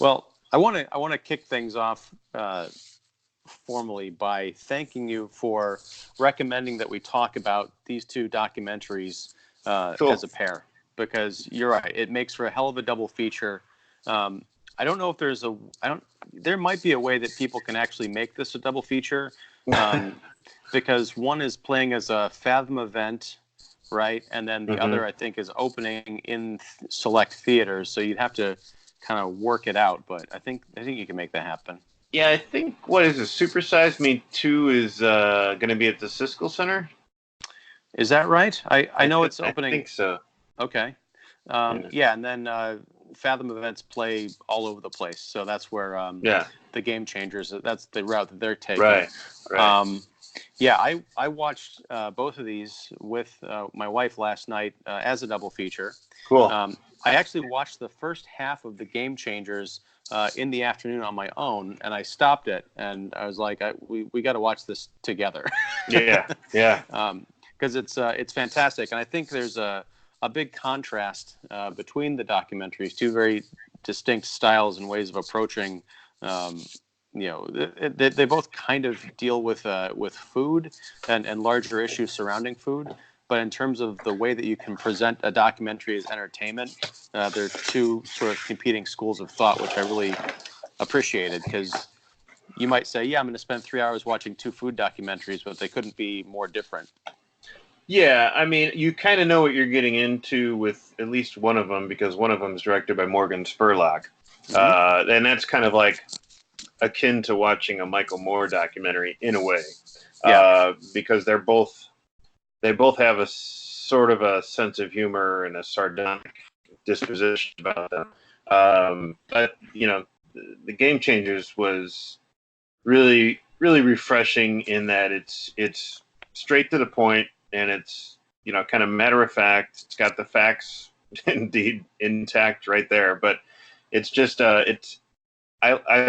Well, I want to kick things off formally by thanking you for recommending that we talk about these two documentaries Cool. as a pair, because you're right, it makes for a hell of a double feature. I don't know if there might be a way that people can actually make this a double feature, because one is playing as a Fathom event, right, and then the other I think is opening in select theaters, so you'd have to kind of work it out, but I think you can make that happen. Yeah, I think, what is it, Super Size Me 2 is going to be at the Siskel Center? Is that right? I know it's opening. I think so. Okay. Yeah, and then Fathom Events play all over the place, so that's where the Game Changers, that's the route that they're taking. Right. Yeah, I watched both of these with my wife last night as a double feature. Cool. I actually watched the first half of the Game Changers in the afternoon on my own, and I stopped it, and I was like, we got to watch this together. Yeah. Because it's fantastic, and I think there's a big contrast between the documentaries, two very distinct styles and ways of approaching. They both kind of deal with food and larger issues surrounding food. But in terms of the way that you can present a documentary as entertainment, they're two sort of competing schools of thought, which I really appreciated, because you might say, yeah, I'm going to spend 3 hours watching two food documentaries, but they couldn't be more different. Yeah, I mean, you kind of know what you're getting into with at least one of them, because one of them is directed by Morgan Spurlock. And that's kind of like akin to watching a Michael Moore documentary in a way. Because they both have a sort of a sense of humor and a sardonic disposition about them. But, the Game Changers was really, really refreshing in that it's straight to the point, and it's, kind of matter of fact. It's got the facts indeed intact right there, but it's just, I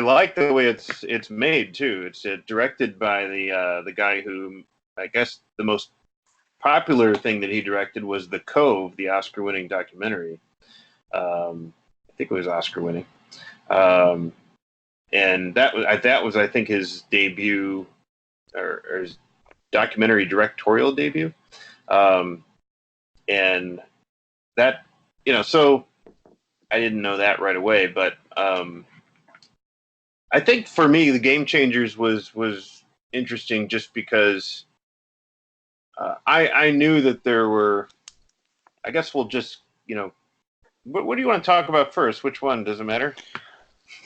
like the way it's made too. It's directed by the guy who, I guess, the most popular thing that he directed was The Cove, the Oscar-winning documentary. I think it was Oscar-winning, and that was I think his debut, or his documentary directorial debut, and that, so I didn't know that right away, but I think for me the Game Changers was interesting just because I knew that there were. I guess we'll just, what do you want to talk about first? Which one? Does it matter?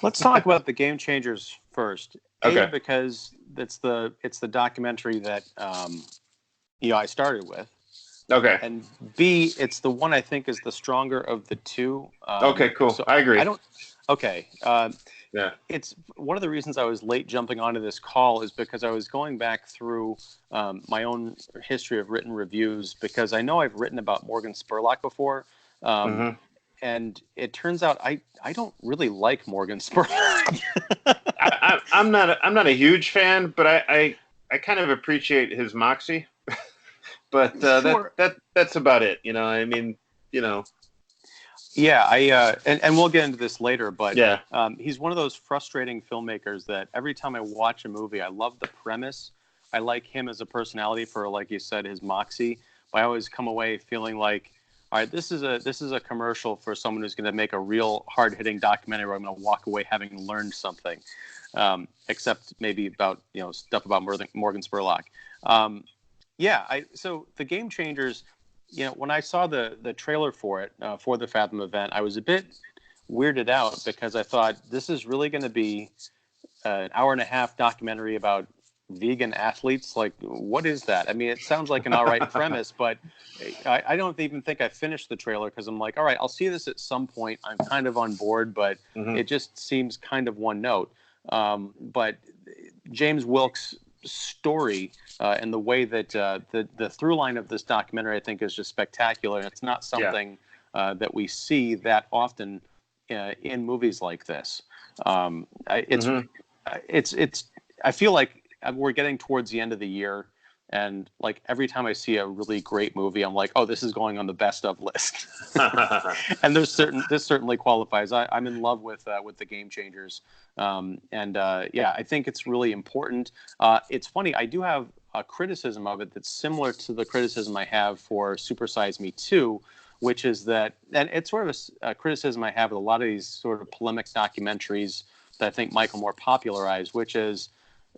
Let's talk about the Game Changers first. Okay. Because it's the documentary that I started with. Okay. And B, it's the one I think is the stronger of the two. Okay, cool. So I agree. Okay. Yeah. It's one of the reasons I was late jumping onto this call is because I was going back through my own history of written reviews, because I know I've written about Morgan Spurlock before. And it turns out I don't really like Morgan Spurlock. I'm not a huge fan, but I kind of appreciate his moxie. But sure. that's about it. I mean, Yeah, and we'll get into this later, but yeah. He's one of those frustrating filmmakers that every time I watch a movie, I love the premise. I like him as a personality for, like you said, his moxie. But I always come away feeling like, all right, this is a commercial for someone who's going to make a real hard-hitting documentary where I'm going to walk away having learned something, except maybe about stuff about Morgan Spurlock. So the Game Changers. When I saw the trailer for it, for the Fathom event, I was a bit weirded out because I thought this is really going to be an hour-and-a-half documentary about vegan athletes. Like, what is that? I mean, it sounds like an all right premise, but I don't even think I finished the trailer because I'm like, all right, I'll see this at some point. I'm kind of on board, but it just seems kind of one note. But James Wilkes' story and the way that the through line of this documentary, I think, is just spectacular. It's not something that we see that often in movies like this. I feel like we're getting towards the end of the year, And like every time I see a really great movie, I'm like, oh, this is going on the best of list. And this certainly qualifies. I'm in love with the Game Changers, yeah, I think it's really important. It's funny, I do have a criticism of it that's similar to the criticism I have for Super Size Me 2, which is that, and it's sort of a criticism I have with a lot of these sort of polemic documentaries that I think Michael Moore popularized, which is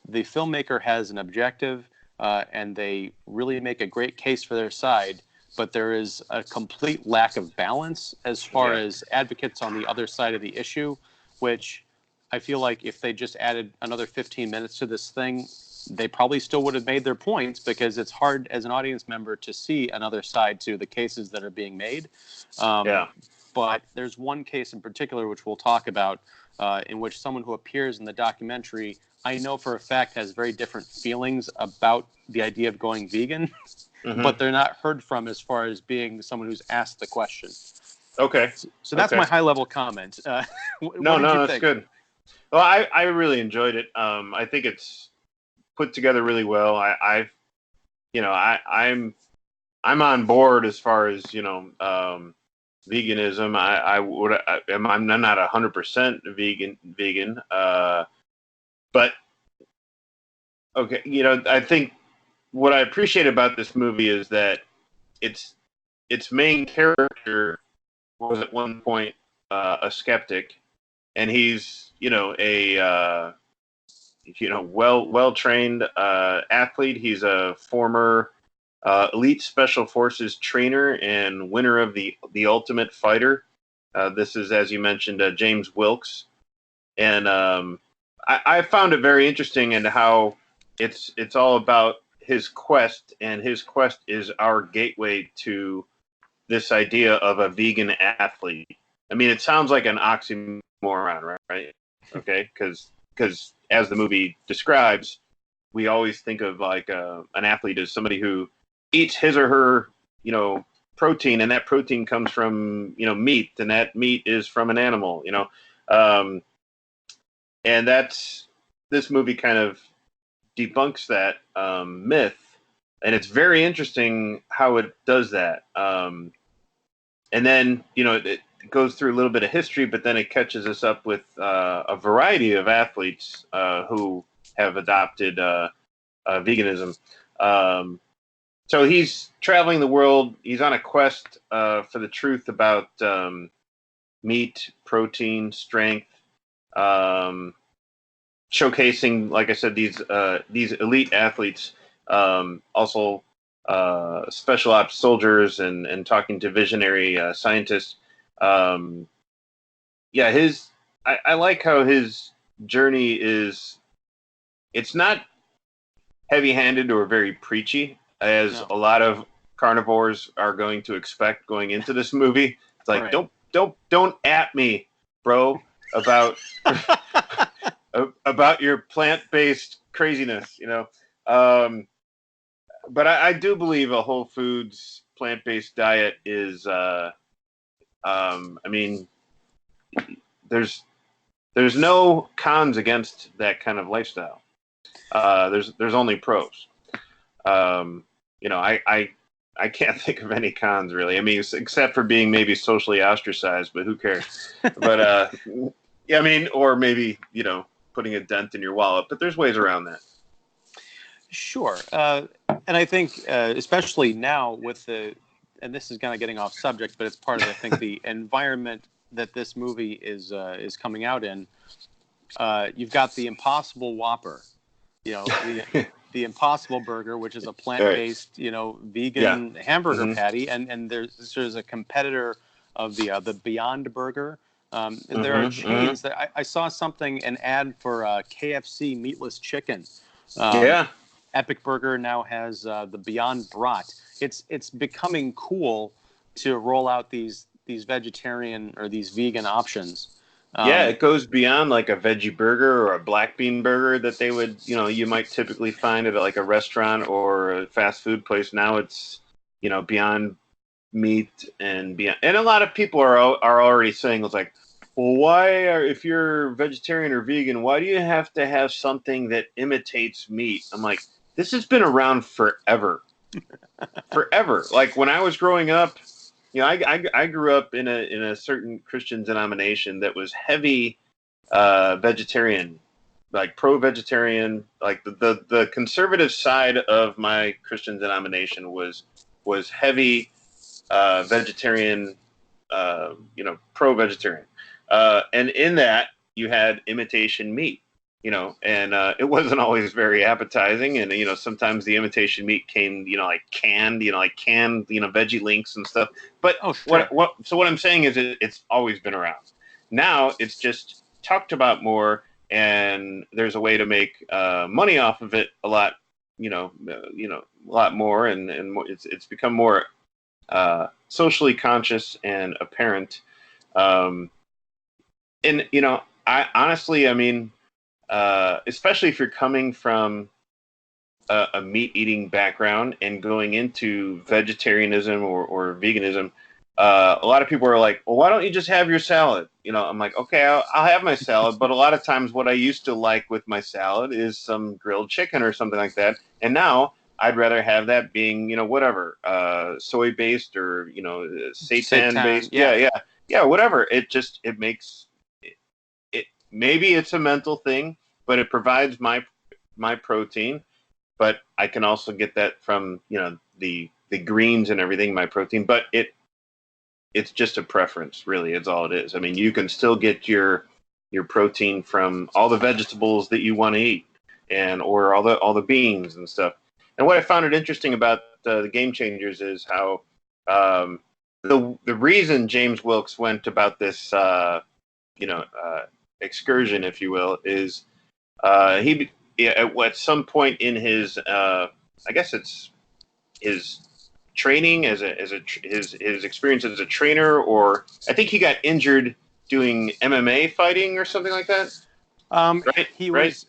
the filmmaker has an objective, and they really make a great case for their side, but there is a complete lack of balance as far as advocates on the other side of the issue, which I feel like if they just added another 15 minutes to this thing, they probably still would have made their points, because it's hard as an audience member to see another side to the cases that are being made. But there's one case in particular, which we'll talk about, in which someone who appears in the documentary, I know for a fact, has very different feelings about the idea of going vegan, but they're not heard from as far as being someone who's asked the question. Okay. So that's my high-level comment. No, that's good. Well, I really enjoyed it. I think it's put together really well. I'm on board as far as veganism. I'm not 100% vegan, but okay. I think what I appreciate about this movie is that its main character was at one point a skeptic, and he's a well trained athlete. He's a former elite special forces trainer and winner of the Ultimate Fighter. This is, as you mentioned, James Wilkes, and I found it very interesting in how it's all about his quest, and his quest is our gateway to this idea of a vegan athlete. I mean, it sounds like an oxymoron, right? Okay, because as the movie describes, we always think of like an athlete as somebody who eats his or her, protein, and that protein comes from, meat, and that meat is from an animal, and this movie kind of debunks that myth, and it's very interesting how it does that. And then, it goes through a little bit of history, but then it catches us up with a variety of athletes who have adopted veganism. So he's traveling the world. He's on a quest for the truth about meat, protein, strength, showcasing, like I said, these elite athletes, also special ops soldiers, and talking to visionary scientists. I like how his journey is. It's not heavy-handed or very preachy, as a lot of carnivores are going to expect going into this movie. It's like, don't at me, bro, about about your plant-based craziness, But I do believe a whole foods plant-based diet is, there's no cons against that kind of lifestyle. There's only pros. I can't think of any cons really. I mean, except for being maybe socially ostracized, but who cares? But or maybe putting a dent in your wallet. But there's ways around that. Sure, and I think especially now with and this is kind of getting off subject, but it's part of, I think, the environment that this movie is coming out in. You've got the Impossible Whopper, the Impossible Burger, which is a plant-based, vegan hamburger patty, and there's a competitor of the Beyond Burger. And there are chains that I saw an ad for KFC meatless chicken. Epic Burger now has the Beyond Brat. It's becoming cool to roll out these vegetarian or these vegan options. It goes beyond like a veggie burger or a black bean burger that they would, you might typically find at like a restaurant or a fast food place. Now it's, beyond meat and beyond. And a lot of people are already saying, it's like, well, if you're vegetarian or vegan, why do you have to have something that imitates meat? I'm like, this has been around forever. Forever. Like when I was growing up, I grew up in a certain Christian denomination that was heavy vegetarian, like pro-vegetarian. Like the conservative side of my Christian denomination was heavy vegetarian, pro-vegetarian, and in that you had imitation meat. And it wasn't always very appetizing. And, sometimes the imitation meat came, like canned, veggie links and stuff. But sure. what I'm saying is it's always been around. Now it's just talked about more, and there's a way to make money off of it a lot, a lot more. And more, it's become more socially conscious and apparent. And, I honestly, I mean, especially if you're coming from a meat-eating background and going into vegetarianism or veganism, a lot of people are like, well, why don't you just have your salad? I'm like, okay, I'll have my salad, but a lot of times what I used to like with my salad is some grilled chicken or something like that, and now I'd rather have that being, whatever, soy-based or, seitan-based. Yeah, whatever. It makes it, maybe it's a mental thing, but it provides my protein. But I can also get that from, the greens and everything, my protein. But it's just a preference, really. It's all it is. I mean, you can still get your protein from all the vegetables that you want to eat, or all the beans and stuff. And what I found it interesting about the Game Changers is how the reason James Wilkes went about this, excursion, if you will, is at some point in his, I guess it's his training his experience as a trainer, or I think he got injured doing MMA fighting or something like that. Right? He was.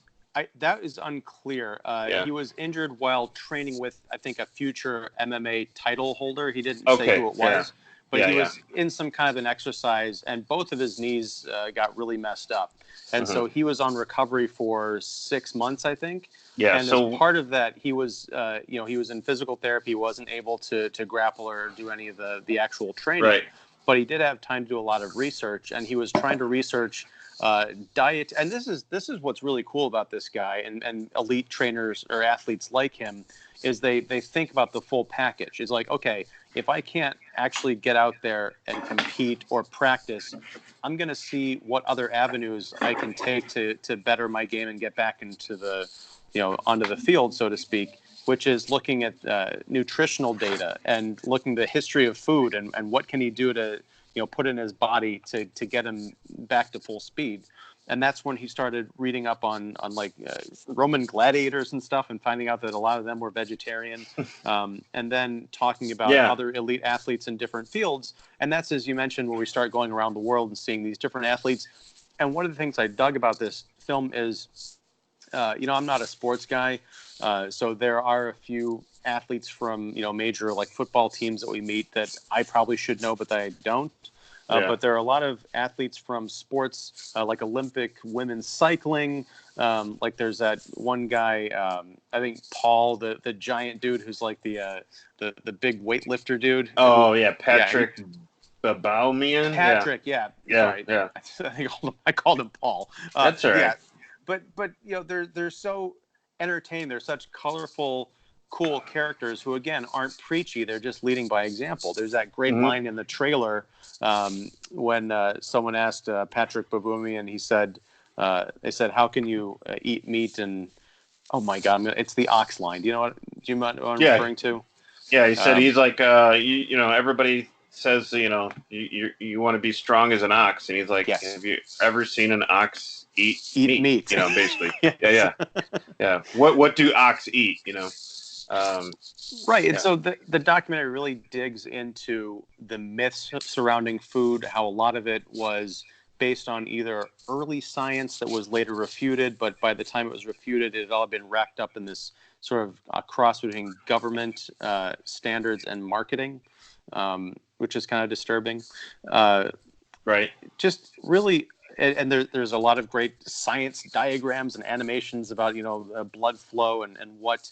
That is unclear. Yeah. He was injured while training with, I think, a future MMA title holder. He didn't say who it was, but he was in some kind of an exercise, and both of his knees got really messed up. And so he was on recovery for 6 months, I think. Yeah. And as part of that, he was, he was in physical therapy. He wasn't able to grapple or do any of the actual training. Right. But he did have time to do a lot of research, and he was trying to research diet. And this is what's really cool about this guy and elite trainers or athletes like him is they think about the full package. It's like, okay, if I can't actually get out there and compete or practice, I'm going to see what other avenues I can take to better my game and get back into the, onto the field, so to speak, which is looking at nutritional data and looking at the history of food and what can he do to, put in his body to get him back to full speed. And that's when he started reading up on like Roman gladiators and stuff, and finding out that a lot of them were vegetarian, and then talking about other elite athletes in different fields. And that's, as you mentioned, where we start going around the world and seeing these different athletes. And one of the things I dug about this film is, I'm not a sports guy, so there are a few athletes from, major like football teams that we meet that I probably should know, but that I don't. But there are a lot of athletes from sports, like Olympic women's cycling. Like there's that one guy, I think Paul, the giant dude who's like the big weightlifter dude. Oh, Patrick Baboumian. Patrick, sorry. I called him Paul. That's all right. Yeah. But they're so entertaining. They're such colorful, cool characters who, again, aren't preachy. They're just leading by example. There's that great line in the trailer when someone asked Patrick Baboumian, and he said, they said, how can you eat meat? And oh my God, it's the ox line. Do you know what I'm referring to? Yeah, he said he's like, everybody says, you want to be strong as an ox. And he's like, have you ever seen an ox eat meat? Basically. Yes. Yeah. What do ox eat, Right. And so the documentary really digs into the myths surrounding food, how a lot of it was based on either early science that was later refuted, but by the time it was refuted, it had all been wrapped up in this sort of cross between government standards and marketing, which is kind of disturbing. Right. Just really, and there's a lot of great science diagrams and animations about, blood flow and what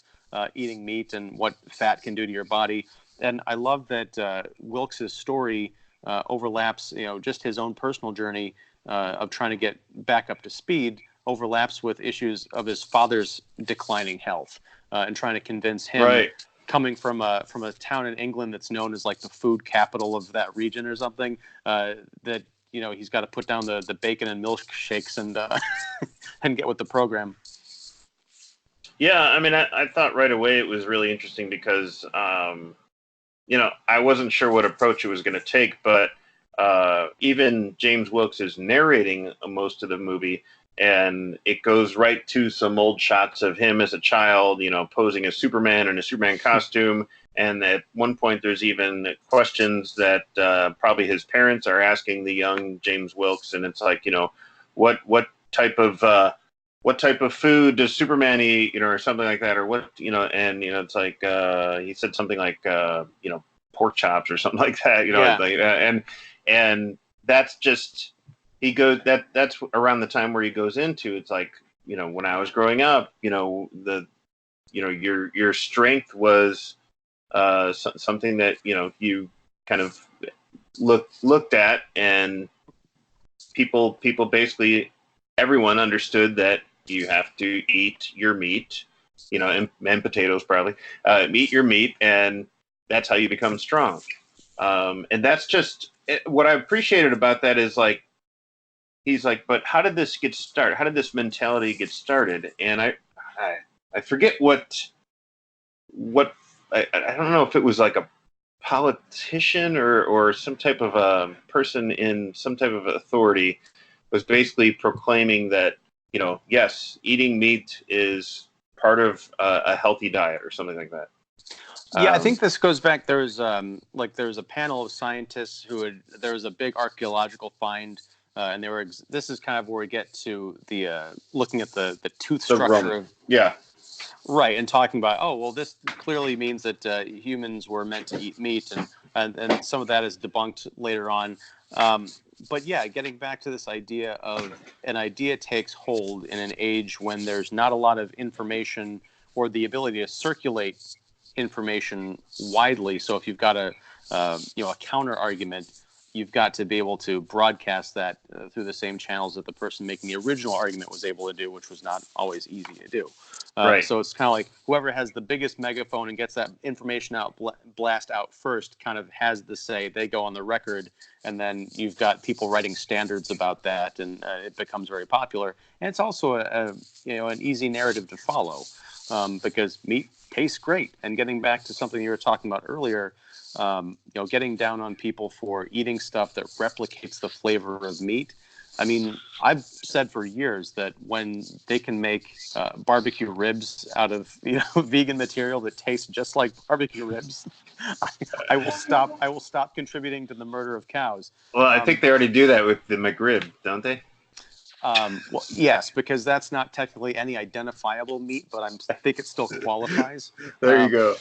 eating meat and what fat can do to your body. And I love that Wilkes's story overlaps, just his own personal journey of trying to get back up to speed overlaps with issues of his father's declining health and trying to convince him, coming from a town in England that's known as like the food capital of that region or something, that he's got to put down the bacon and milkshakes and and get with the program. Yeah, I mean, I thought right away it was really interesting because I wasn't sure what approach it was going to take, but even James Wilkes is narrating most of the movie, and it goes right to some old shots of him as a child, posing as Superman in a Superman costume. And at one point, there's even questions that probably his parents are asking the young James Wilkes, and it's like, what type of food does Superman eat, or something like that, or what, and it's like he said something like pork chops or something like that, and that's just that's around the time where he goes into, it's like, when I was growing up, your strength was something that you kind of looked at, and people basically, everyone understood that you have to eat your meat, and potatoes probably, eat your meat, and that's how you become strong. And that's just what I appreciated about that is, like, he's like, but how did this get started? How did this mentality get started? And I forget what I don't know if it was like a politician or some type of a person in some type of authority was basically proclaiming that, yes, eating meat is part of a healthy diet or something like that. Yeah, I think this goes back. There's a panel of scientists there was a big archaeological find, and this is kind of where we get to the looking at the tooth structure of, right, and talking about, oh, well, this clearly means that humans were meant to eat meat, and some of that is debunked later on. But yeah, getting back to this idea of an idea takes hold in an age when there's not a lot of information or the ability to circulate information widely. So if you've got a counter argument, you've got to be able to broadcast that through the same channels that the person making the original argument was able to do, which was not always easy to do. So it's kind of like whoever has the biggest megaphone and gets that information out, blast out first, kind of has the say. They go on the record, and then you've got people writing standards about that, and it becomes very popular. And it's also an easy narrative to follow, because meat tastes great. And getting back to something you were talking about earlier, getting down on people for eating stuff that replicates the flavor of meat. I mean, I've said for years that when they can make barbecue ribs out of vegan material that tastes just like barbecue ribs, I will stop contributing to the murder of cows. Well, I think they already do that with the McRib, don't they? Well, yes, because that's not technically any identifiable meat, but I think it still qualifies. There you go.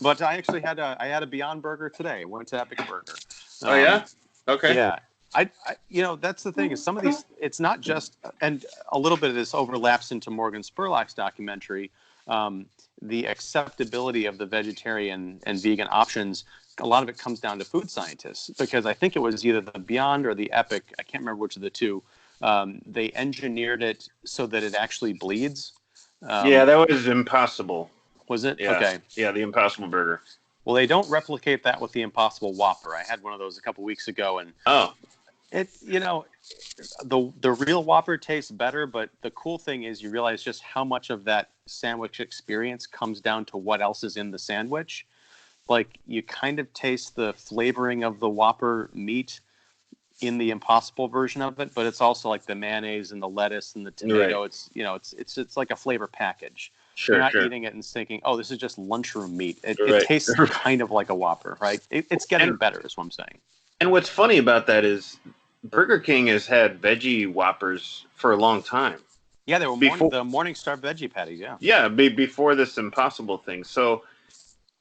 But I actually had a Beyond Burger today. Went to Epic Burger. Oh yeah? Okay. Yeah. I that's the thing, is some of these, it's not just, and a little bit of this overlaps into Morgan Spurlock's documentary, the acceptability of the vegetarian and vegan options. A lot of it comes down to food scientists, because I think it was either the Beyond or the Epic, I can't remember which of the two, they engineered it so that it actually bleeds. Yeah, that was Impossible. Was it? Yeah. Okay. Yeah, the Impossible Burger. Well, they don't replicate that with the Impossible Whopper. I had one of those a couple weeks ago, and it, the real Whopper tastes better. But the cool thing is, you realize just how much of that sandwich experience comes down to what else is in the sandwich. Like, you kind of taste the flavoring of the Whopper meat in the Impossible version of it, but it's also like the mayonnaise and the lettuce and the tomato. Right. It's like a flavor package. Sure, You're not eating it and thinking, oh, this is just lunchroom meat. It tastes kind of like a Whopper, right? It's getting better, is what I'm saying. And what's funny about that is Burger King has had veggie Whoppers for a long time. Yeah, they were the Morningstar veggie patties, yeah. Yeah, before this Impossible thing. So,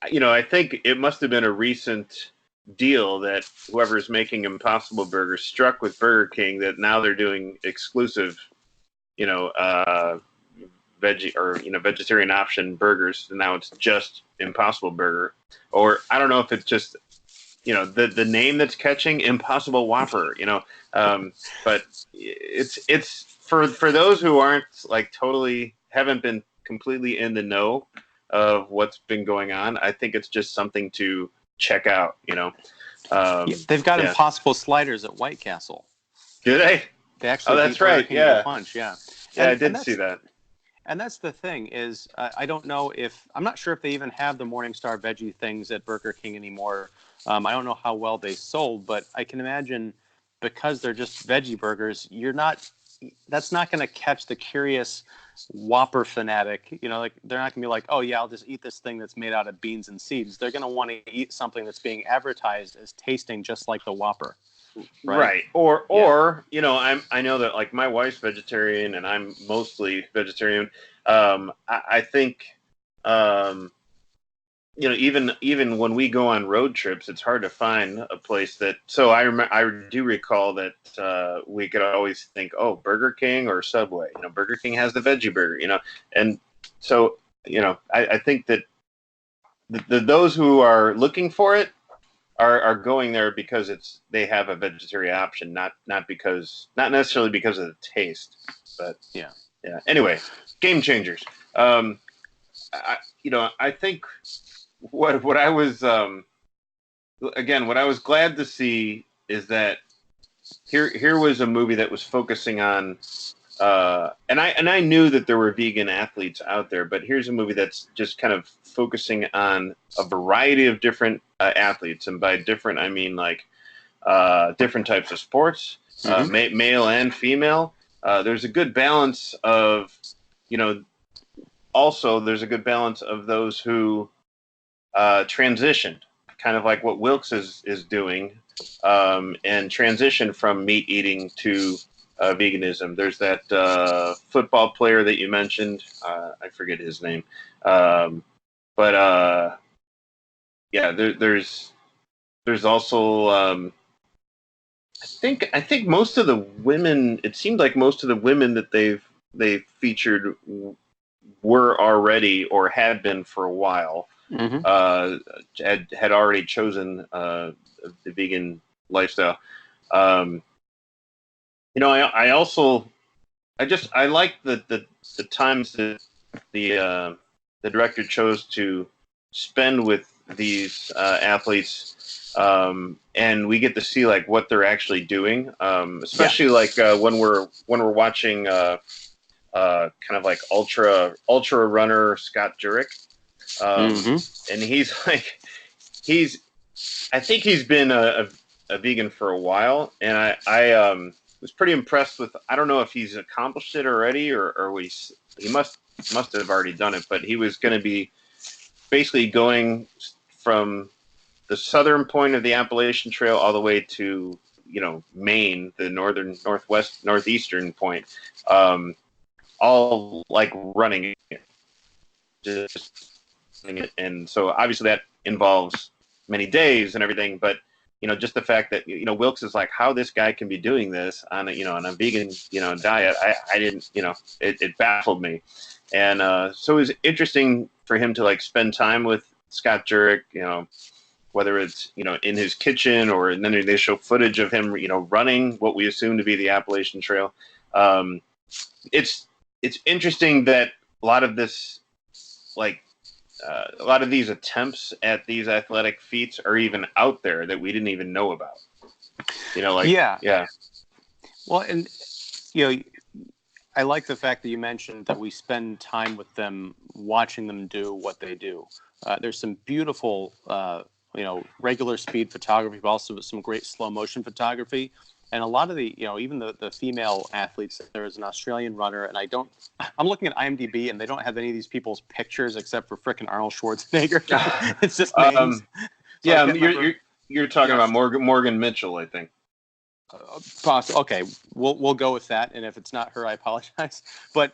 I think it must have been a recent deal that whoever's making Impossible Burgers struck with Burger King, that now they're doing exclusive, veggie or vegetarian option burgers, and now it's just Impossible Burger. Or I don't know if it's just the name that's catching, Impossible Whopper. But it's for those who aren't like totally haven't been completely in the know of what's been going on. I think it's just something to check out. They've got Impossible sliders at White Castle. Do they? They actually that's right. Yeah, punch. Yeah, I did see that. And that's the thing is, I don't know I'm not sure if they even have the Morningstar veggie things at Burger King anymore. I don't know how well they sold, but I can imagine because they're just veggie burgers, that's not going to catch the curious Whopper fanatic. Like they're not going to be like, oh yeah, I'll just eat this thing that's made out of beans and seeds. They're going to want to eat something that's being advertised as tasting just like the Whopper. Right. Or I know that like my wife's vegetarian and I'm mostly vegetarian. I think even when we go on road trips, it's hard to find a place that. So I do recall that we could always think, oh, Burger King or Subway. Burger King has the veggie burger. And so I think that those who are looking for it are going there because they have a vegetarian option, not necessarily because of the taste, but yeah. Anyway, game changers. I think what I was what I was glad to see is that here was a movie that was focusing on and I knew that there were vegan athletes out there, but here's a movie that's just kind of focusing on a variety of different athletes, and by different I mean like different types of sports, male and female. There's a good balance of also there's a good balance of those who transitioned, kind of like what Wilkes is doing, and transition from meat eating to veganism. There's that football player that you mentioned. I forget his name. There's also I think most of the women. It seemed like most of the women that they've featured were already or had been for a while. Had already chosen the vegan lifestyle. I also I like the times that the director chose to spend with these athletes, and we get to see like what they're actually doing, especially like when we're watching kind of like ultra runner Scott Jurek, and I think he's been a vegan for a while, and I was pretty impressed with. I don't know if he's accomplished it already or he must have already done it, but he was going to be basically going from the southern point of the Appalachian Trail all the way to Maine, the northeastern point, all like running it, and so obviously that involves many days and everything, but just the fact that Wilkes is like, how this guy can be doing this on a vegan diet, I didn't it baffled me, and so it was interesting for him to like spend time with Scott Jurek, whether it's in his kitchen or and then they show footage of him running what we assume to be the Appalachian Trail. It's interesting that a lot of this a lot of these attempts at these athletic feats are even out there that we didn't even know about. Yeah. Well, and I like the fact that you mentioned that we spend time with them, watching them do what they do. There's some beautiful, regular speed photography, but also some great slow motion photography. And a lot of the, even the female athletes, there is an Australian runner, and I'm looking at IMDb, and they don't have any of these people's pictures except for frickin' Arnold Schwarzenegger. It's just names. You're talking about Morgan Mitchell, I think. Okay, we'll go with that, and if it's not her, I apologize. But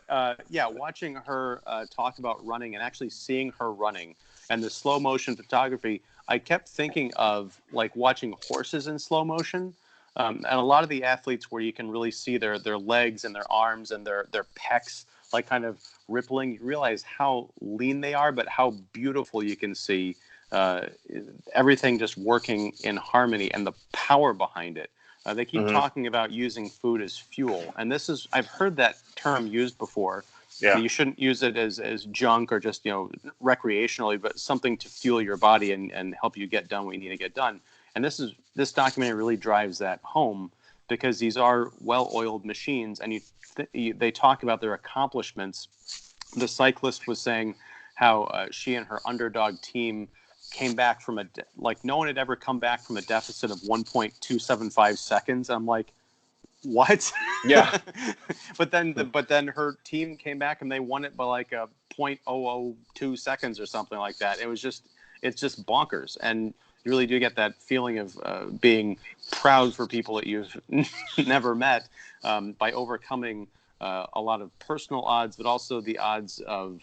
watching her talk about running and actually seeing her running and the slow motion photography, I kept thinking of like watching horses in slow motion. And a lot of the athletes where you can really see their legs and their arms and their pecs like kind of rippling. You realize how lean they are, but how beautiful you can see everything just working in harmony and the power behind it. They keep talking about using food as fuel, and this is, I've heard that term used before. Yeah. You shouldn't use it as junk or just, recreationally, but something to fuel your body and help you get done what you need to get done. And this documentary really drives that home, because these are well-oiled machines, and they talk about their accomplishments. The cyclist was saying how she and her underdog team came back from like no one had ever come back from a deficit of 1.275 seconds. I'm like, what? Yeah. but then her team came back and they won it by like a 0.002 seconds or something like that. It's just bonkers. And you really do get that feeling of being proud for people that you've never met by overcoming a lot of personal odds, but also the odds of,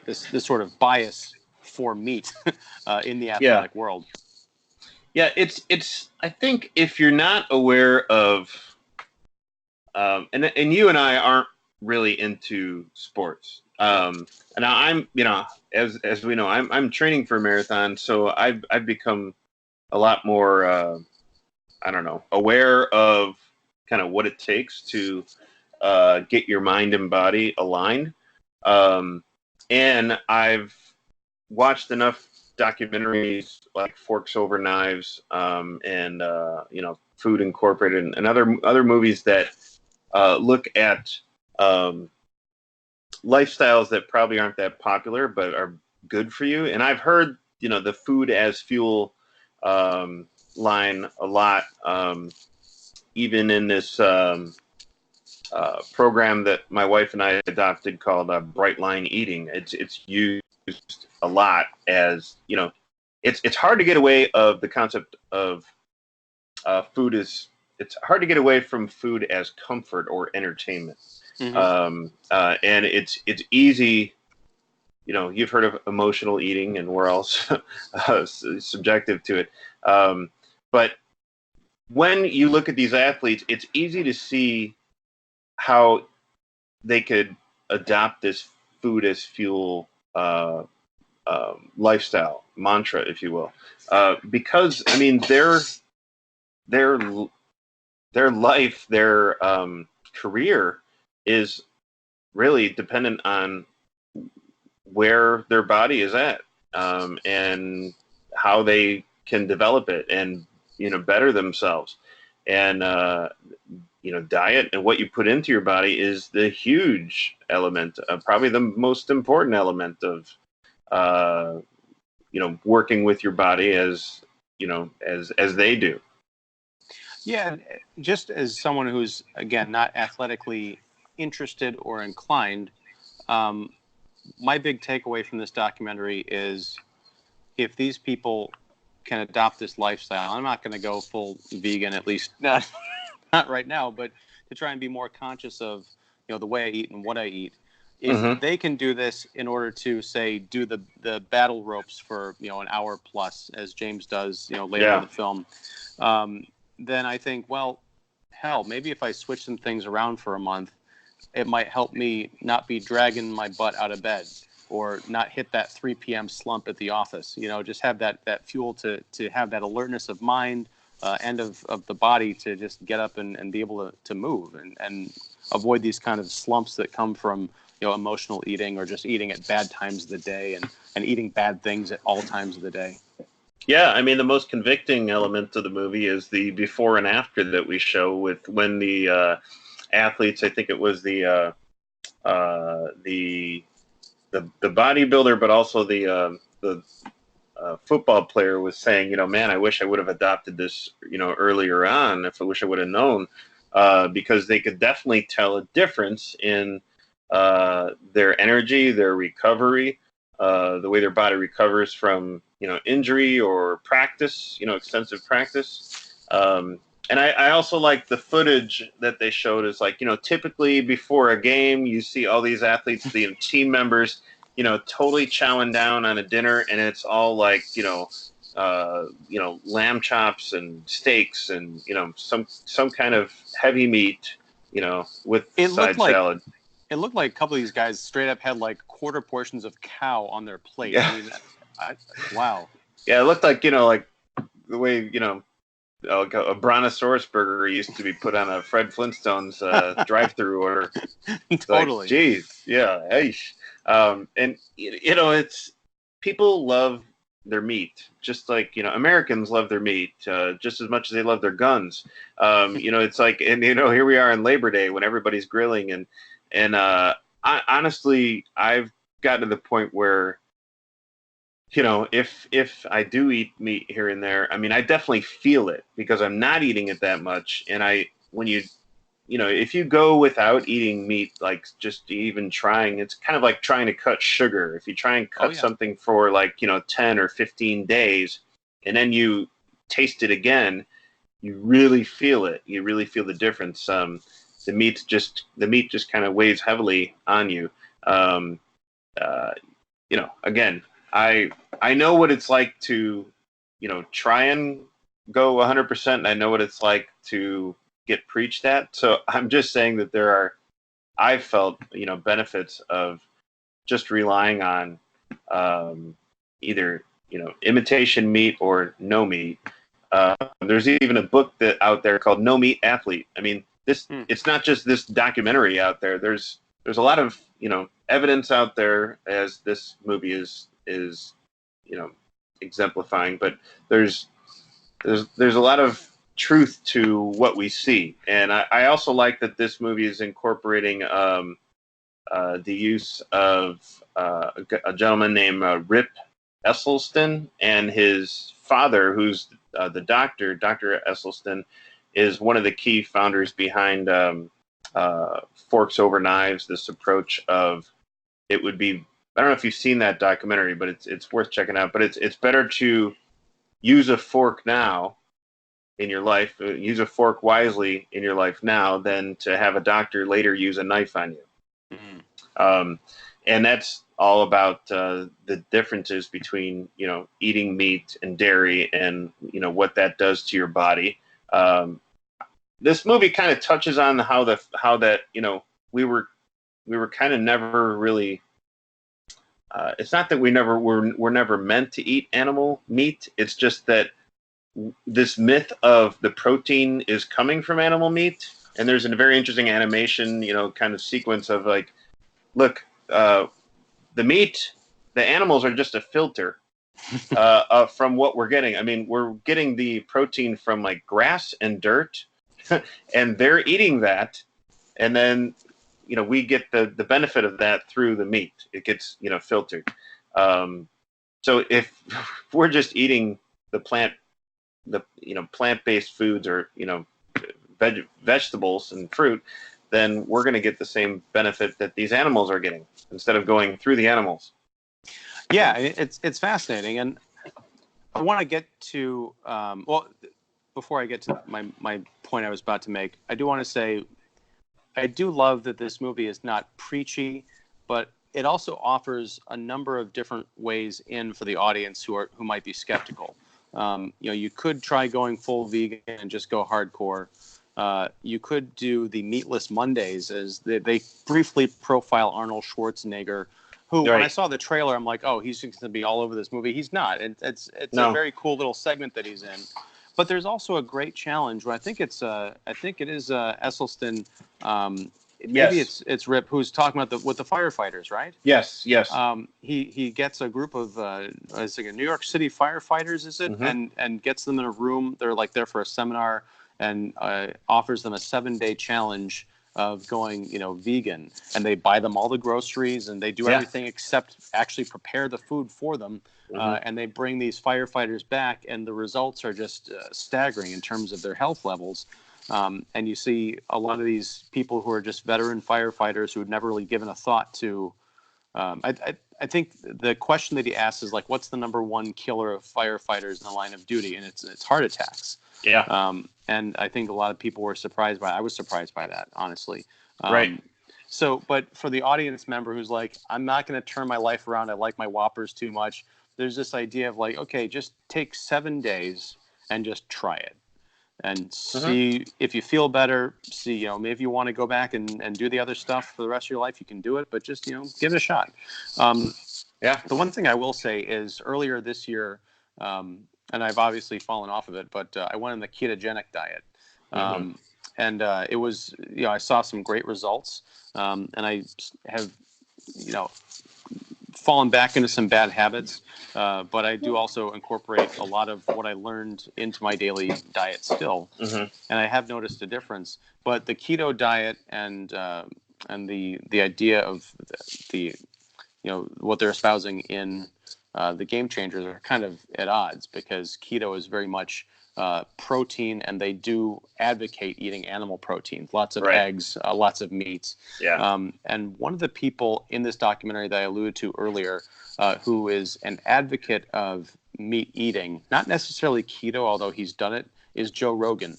this sort of bias for meat in the athletic world. Yeah, it's. I think if you're not aware of, and you and I aren't really into sports. And I'm, as we know, I'm training for a marathon, so I've become a lot more, aware of kind of what it takes to get your mind and body aligned. And I've watched enough documentaries like Forks Over Knives, and Food Incorporated, and other movies that look at lifestyles that probably aren't that popular but are good for you. And I've heard the food as fuel line a lot, even in this program that my wife and I adopted called Bright Line Eating. It's used a lot as, it's hard to get away of the concept of it's hard to get away from food as comfort or entertainment. And it's easy, you've heard of emotional eating, and we're all subjective to it. But when you look at these athletes, it's easy to see how they could adopt this food as fuel lifestyle mantra, if you will, because I mean their life, their career is really dependent on where their body is at, and how they can develop it and better themselves. And diet and what you put into your body is the huge element, probably the most important element of working with your body as they do. Yeah, just as someone who's, again, not athletically interested or inclined, my big takeaway from this documentary is, if these people can adopt this lifestyle, I'm not going to go full vegan, at least not right now, but to try and be more conscious of, the way I eat and what I eat. If they can do this in order to, say, do the battle ropes for, an hour plus, as James does, later in the film, then I think, well, hell, maybe if I switch some things around for a month, it might help me not be dragging my butt out of bed, or not hit that 3 p.m. slump at the office. Just have that fuel to have that alertness of mind and of the body to just get up and be able to move and avoid these kind of slumps that come from emotional eating, or just eating at bad times of the day and eating bad things at all times of the day. Yeah, I mean, the most convicting element of the movie is the before and after that we show, with when the athletes, I think it was the bodybuilder, but also the football player, was saying, man, I wish I would have adopted this, earlier on. If I wish I would have known, because they could definitely tell a difference in their energy, their recovery, the way their body recovers from, injury or practice, extensive practice. And I also like the footage that they showed. Is like, typically before a game, you see all these athletes, the team members, totally chowing down on a dinner, and it's all like, lamb chops and steaks and, some kind of heavy meat, with side salad. It looked like a couple of these guys straight up had like quarter portions of cow on their plate. Yeah. I mean, wow. Yeah, it looked like, like the way, like a brontosaurus burger used to be put on a Fred Flintstone's drive-through order. It's Totally. like, geez, yeah, eish. And it's people love their meat, just like Americans love their meat just as much as they love their guns. It's like, and here we are on Labor Day when everybody's grilling, and honestly, I've gotten to the point where if I do eat meat here and there, I mean, I definitely feel it because I'm not eating it that much. And if you go without eating meat, like just even trying, it's kind of like trying to cut sugar. If you try and cut something for 10 or 15 days, and then you taste it again, you really feel it. You really feel the difference. The meat just kind of weighs heavily on you. Again, I know what it's like to, try and go 100%. And I know what it's like to get preached at. So I'm just saying that I've felt, benefits of just relying on either, imitation meat or no meat. There's even a book out there called No Meat Athlete. I mean, it's not just this documentary out there. There's a lot of, evidence out there, as this movie is exemplifying, but there's a lot of truth to what we see. And I also like that this movie is incorporating the use of a gentleman named Rip Esselstyn, and his father, who's the doctor. Dr. Esselstyn is one of the key founders behind Forks Over Knives, this approach of it would be, I don't know if you've seen that documentary, but it's worth checking out. But it's better to use a fork now in your life, use a fork wisely in your life now, than to have a doctor later use a knife on you. Mm-hmm. And that's all about the differences between eating meat and dairy, and what that does to your body. This movie kind of touches on how that we were kind of never really. It's not that we're never meant to eat animal meat. It's just that this myth of the protein is coming from animal meat, and there's a very interesting animation, kind of sequence of like, look, the animals are just a filter from what we're getting. I mean, we're getting the protein from like grass and dirt, and they're eating that, and then we get the benefit of that through the meat. It gets filtered. So if we're just eating the plant-based foods, or vegetables and fruit, then we're going to get the same benefit that these animals are getting instead of going through the animals. Yeah, it's fascinating, and I want to get to before I get to my point I was about to make, I do want to say I do love that this movie is not preachy, but it also offers a number of different ways in for the audience who might be skeptical. You could try going full vegan and just go hardcore. You could do the Meatless Mondays, as they briefly profile Arnold Schwarzenegger, who, when I saw the trailer, I'm like, oh, he's just going to be all over this movie. He's not. It's a very cool little segment that he's in. But there's also a great challenge where I think it is Esselstyn. Maybe it's Rip who's talking about with the firefighters, right? Yes. He gets a group of it's like a New York City firefighters, is it? Mm-hmm. And gets them in a room. They're like there for a seminar, and offers them a 7-day challenge of going, vegan. And they buy them all the groceries, and they do everything except actually prepare the food for them. Mm-hmm. And they bring these firefighters back, and the results are just staggering in terms of their health levels. And you see a lot of these people who are just veteran firefighters who had never really given a thought to. I think the question that he asks is like, what's the number one killer of firefighters in the line of duty? And it's heart attacks. Yeah. And I think a lot of people were surprised by it. I was surprised by that, honestly. Right. So, but for the audience member who's like, I'm not going to turn my life around. I like my Whoppers too much. There's this idea of like, okay, just take 7 days and just try it. and see if you feel better. See, maybe if you want to go back and do the other stuff for the rest of your life, you can do it, but just, give it a shot. The one thing I will say is earlier this year, and I've obviously fallen off of it, but I went on the ketogenic diet. And it was, I saw some great results, and I have, fallen back into some bad habits, but I do also incorporate a lot of what I learned into my daily diet still, and I have noticed a difference. But the keto diet and the idea of the what they're espousing in the Game Changers are kind of at odds, because keto is very much protein, and they do advocate eating animal protein, lots of eggs, lots of meats. And one of the people in this documentary that I alluded to earlier, who is an advocate of meat eating, not necessarily keto, although he's done it, is Joe Rogan.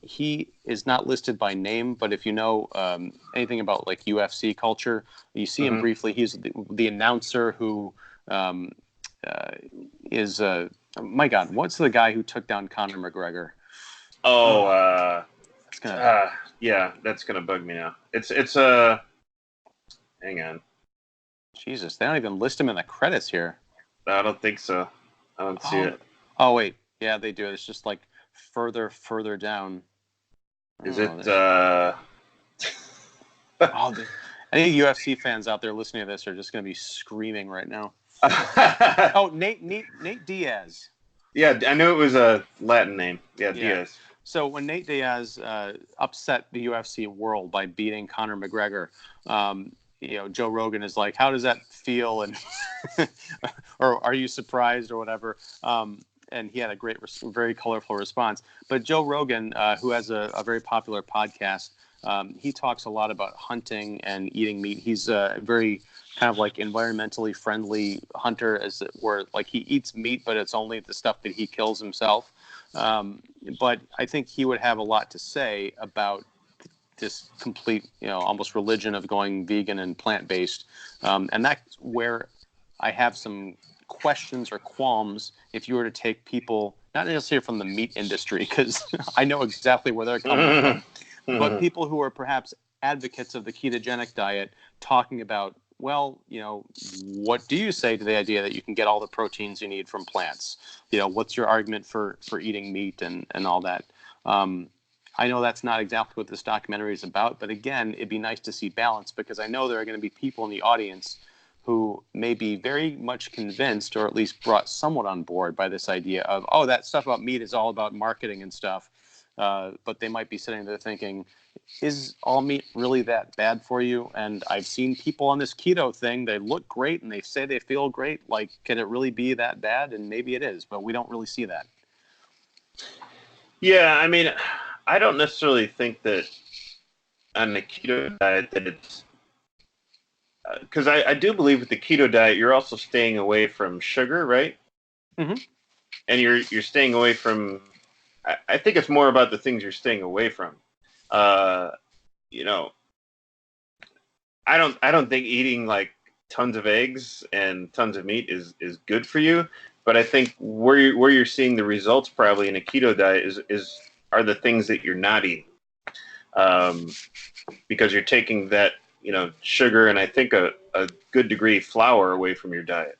He is not listed by name, but if you know anything about like UFC culture, you see him briefly. He's the announcer who is my God, what's the guy who took down Conor McGregor? That's gonna bug me now. It's hang on. Jesus, they don't even list him in the credits here. I don't think so. I don't see it. Oh wait, yeah, they do. It's just like further down. Is it? Any UFC fans out there listening to this are just going to be screaming right now. Nate Diaz. Yeah, I knew it was a Latin name. Yeah, Diaz. So when Nate Diaz upset the UFC world by beating Conor McGregor, Joe Rogan is like, "How does that feel?" And or are you surprised or whatever? And he had a great, very colorful response. But Joe Rogan, who has a very popular podcast, he talks a lot about hunting and eating meat. He's a very kind of like environmentally friendly hunter, as it were. Like he eats meat, but it's only the stuff that he kills himself. But I think he would have a lot to say about this complete, almost religion of going vegan and plant-based. And that's where I have some questions or qualms if you were to take people, not necessarily from the meat industry, because I know exactly where they're coming from, but people who are perhaps advocates of the ketogenic diet talking about, well, what do you say to the idea that you can get all the proteins you need from plants? What's your argument for eating meat and all that? I know that's not exactly what this documentary is about, but again, it'd be nice to see balance, because I know there are going to be people in the audience who may be very much convinced, or at least brought somewhat on board by this idea of, oh, that stuff about meat is all about marketing and stuff. But they might be sitting there thinking, is all meat really that bad for you? And I've seen people on this keto thing, they look great and they say they feel great. Like, can it really be that bad? And maybe it is, but we don't really see that. Yeah, I mean, I don't necessarily think that on the keto diet that it's, because I do believe with the keto diet, you're also staying away from sugar, right? Mm-hmm. And you're staying away from, I think it's more about the things you're staying away from. I don't think eating like tons of eggs and tons of meat is good for you. But I think where you're seeing the results probably in a keto diet are the things that you're not eating, because you're taking that sugar and I think a good degree flour away from your diet.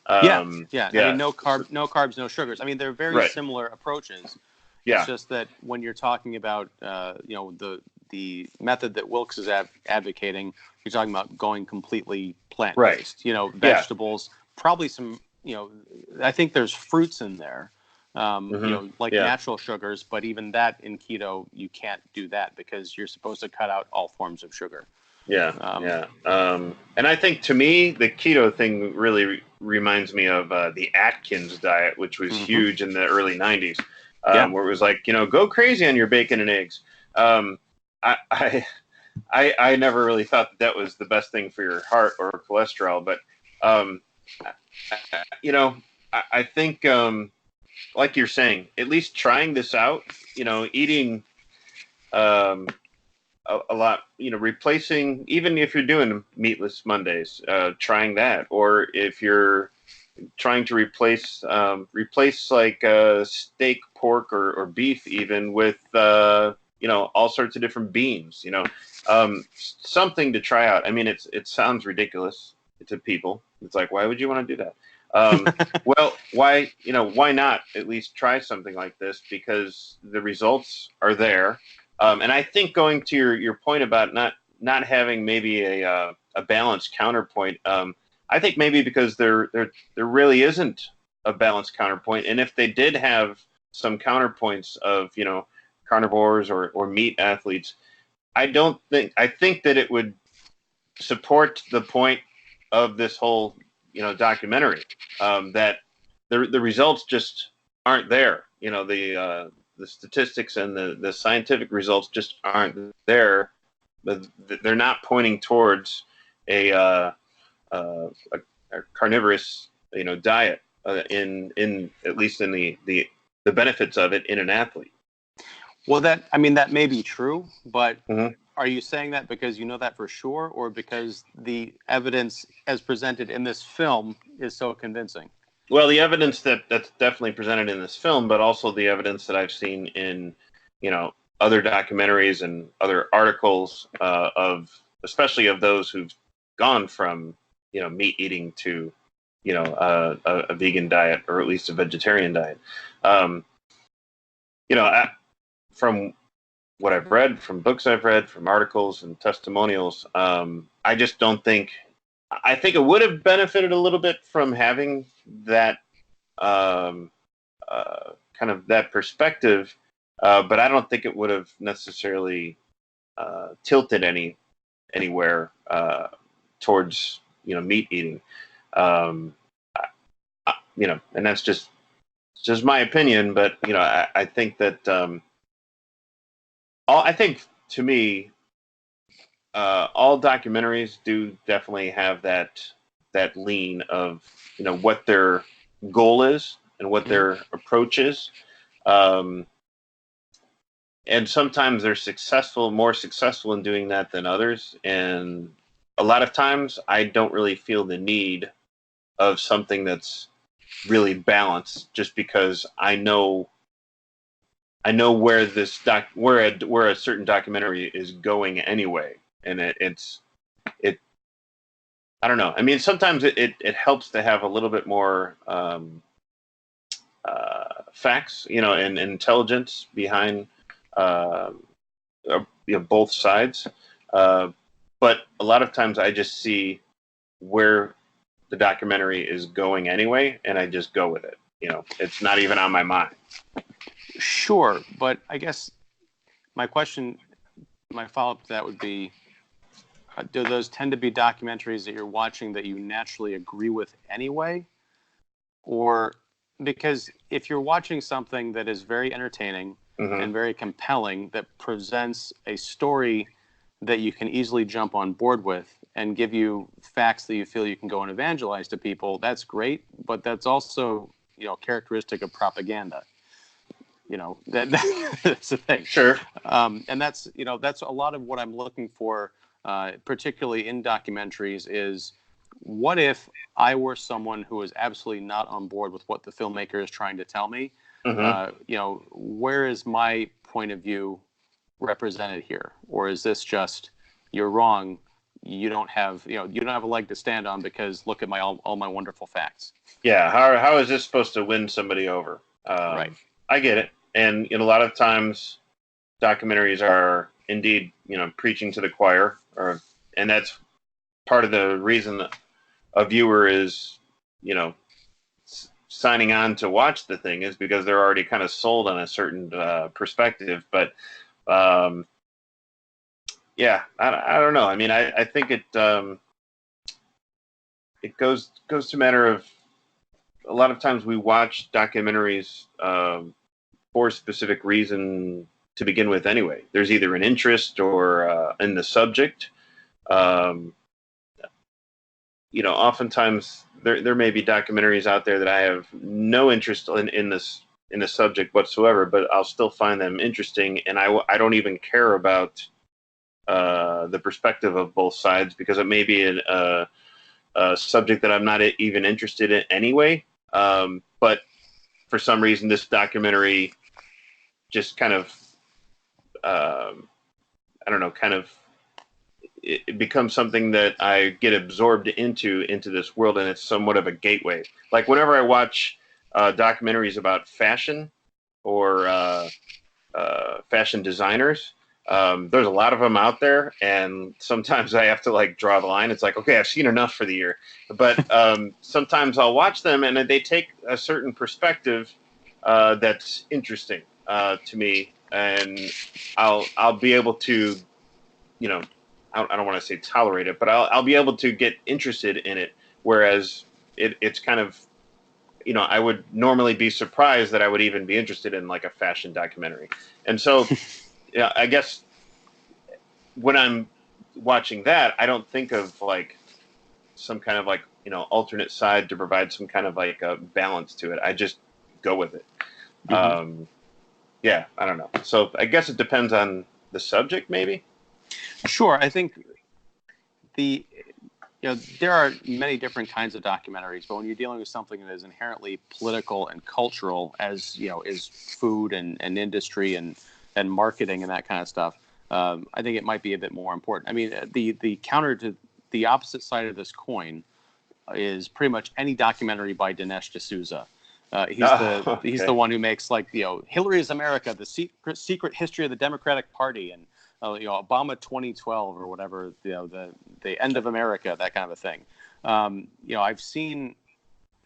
Yeah. I mean, no carbs, no sugars. I mean, they're very similar approaches. Yeah. It's just that when you're talking about the method that Wilkes is advocating, you're talking about going completely plant-based. Vegetables, probably some. I think there's fruits in there, natural sugars. But even that in keto, you can't do that because you're supposed to cut out all forms of sugar. And I think to me, the keto thing really reminds me of the Atkins diet, which was huge in the early 90s, where it was like, go crazy on your bacon and eggs. I never really thought that was the best thing for your heart or cholesterol, but I think, like you're saying, at least trying this out, eating a lot, replacing, even if you're doing meatless Mondays, trying that, or if you're trying to replace like steak, pork, or beef even with all sorts of different beans. Something to try out. I mean, it sounds ridiculous to people. It's like, why would you want to do that? Well, why not at least try something like this, because the results are there. And I think, going to your point about not having maybe a balanced counterpoint, I think maybe because there really isn't a balanced counterpoint. And if they did have some counterpoints of, carnivores or meat athletes, I think that it would support the point of this whole, documentary, that the results just aren't there. The statistics and the scientific results just aren't there. But they're not pointing towards a carnivorous, diet, in at least in the benefits of it in an athlete. Well, that may be true, but are you saying that because you know that for sure, or because the evidence as presented in this film is so convincing? Well, the evidence that's definitely presented in this film, but also the evidence that I've seen in, other documentaries and other articles, especially of those who've gone from, meat eating to, a vegan diet, or at least a vegetarian diet. From what I've read, from books I've read, from articles and testimonials, I just don't think. I think it would have benefited a little bit from having that kind of that perspective, but I don't think it would have necessarily tilted anywhere towards meat eating. And that's just my opinion. But I think that I think, to me, all documentaries do definitely have that lean of what their goal is and what their approach is, and sometimes they're more successful in doing that than others. And a lot of times I don't really feel the need of something that's really balanced, just because I know where where a certain documentary is going anyway. And it's I don't know. I mean, sometimes it helps to have a little bit more facts, and intelligence behind both sides. But a lot of times I just see where the documentary is going anyway, and I just go with it. It's not even on my mind. Sure, but I guess my follow-up to that would be, do those tend to be documentaries that you're watching that you naturally agree with anyway? Or because if you're watching something that is very entertaining and very compelling, that presents a story that you can easily jump on board with and give you facts that you feel you can go and evangelize to people, that's great, but that's also, characteristic of propaganda. That's the thing. Sure. And that's a lot of what I'm looking for, particularly in documentaries, is what if I were someone who is absolutely not on board with what the filmmaker is trying to tell me? Where is my point of view represented here? Or is this just, you're wrong, you don't have a leg to stand on because look at all my wonderful facts. Yeah. How is this supposed to win somebody over? Right. I get it. And a lot of times documentaries are indeed, preaching to the choir, and that's part of the reason that a viewer is, signing on to watch the thing, is because they're already kind of sold on a certain perspective. But yeah, I don't know. I mean, I think it goes to a matter of, a lot of times we watch documentaries for a specific reason to begin with anyway. There's either an interest or in the subject. Oftentimes there may be documentaries out there that I have no interest in the subject whatsoever, but I'll still find them interesting, and I don't even care about the perspective of both sides, because it may be a subject that I'm not even interested in anyway. But for some reason, this documentary just kind of, I don't know, kind of, it becomes something that I get absorbed into this world, and it's somewhat of a gateway. Like whenever I watch documentaries about fashion or fashion designers, there's a lot of them out there, and sometimes I have to like draw the line. It's like, okay, I've seen enough for the year, but sometimes I'll watch them, and they take a certain perspective that's interesting to me, and I'll be able to, you know, I don't want to say tolerate it, but I'll be able to get interested in it. Whereas it's kind of, you know, I would normally be surprised that I would even be interested in like a fashion documentary. And so, yeah, I guess when I'm watching that, I don't think of like some kind of like, you know, alternate side to provide some kind of like a balance to it. I just go with it. Mm-hmm. Yeah, I don't know. So I guess it depends on the subject, maybe. Sure, I think there are many different kinds of documentaries, but when you're dealing with something that is inherently political and cultural, as you know, is food and industry and marketing and that kind of stuff, I think it might be a bit more important. I mean, the counter to the opposite side of this coin is pretty much any documentary by Dinesh D'Souza. He's the one who makes like, you know, Hillary's America, the secret history of the Democratic Party, and you know, Obama 2012 or whatever, you know, the end of America, that kind of a thing. You know, I've seen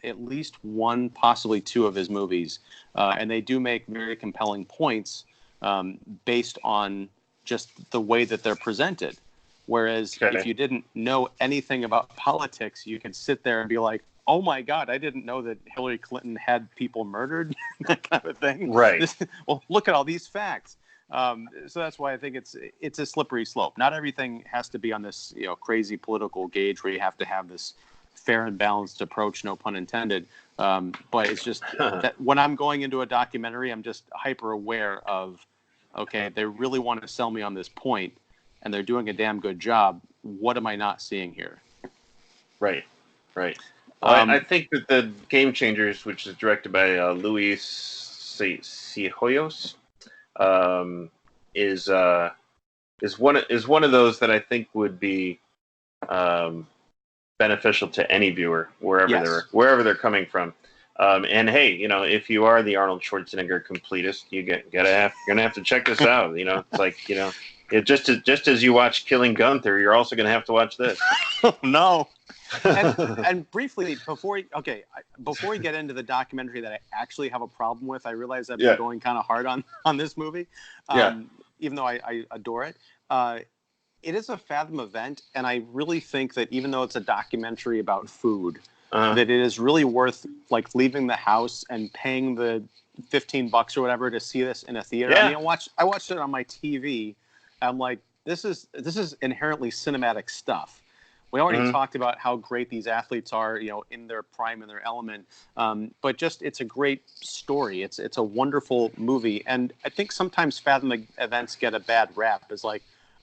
at least one, possibly two of his movies, and they do make very compelling points based on just the way that they're presented. Whereas if you didn't know anything about politics, you could sit there and be like, oh my God, I didn't know that Hillary Clinton had people murdered, that kind of a thing. Right. Well, look at all these facts. So that's why I think it's a slippery slope. Not everything has to be on this, you know, crazy political gauge where you have to have this fair and balanced approach, no pun intended. But it's just that when I'm going into a documentary, I'm just hyper aware of, okay, they really want to sell me on this point, and they're doing a damn good job. What am I not seeing here? Right. Well, I think that the Game Changers, which is directed by Luis Cihoyos, is one of those that I think would be beneficial to any viewer wherever they're coming from. And hey, you know, if you are the Arnold Schwarzenegger completist, you're gonna have to check this out. You know, it's like, you know, just as you watch Killing Gunther, you're also gonna have to watch this. Oh, no. And briefly, before we get into the documentary that I actually have a problem with, I realize I've been going kind of hard on this movie, even though I adore it. It is a Fathom event, and I really think that even though it's a documentary about food, that it is really worth like leaving the house and paying the $15 or whatever to see this in a theater. I mean, I watched it on my TV. I'm like, this is inherently cinematic stuff. We already talked about how great these athletes are, you know, in their prime, in their element. But just, it's a great story. It's a wonderful movie. And I think sometimes Fathom events get a bad rap. It's like,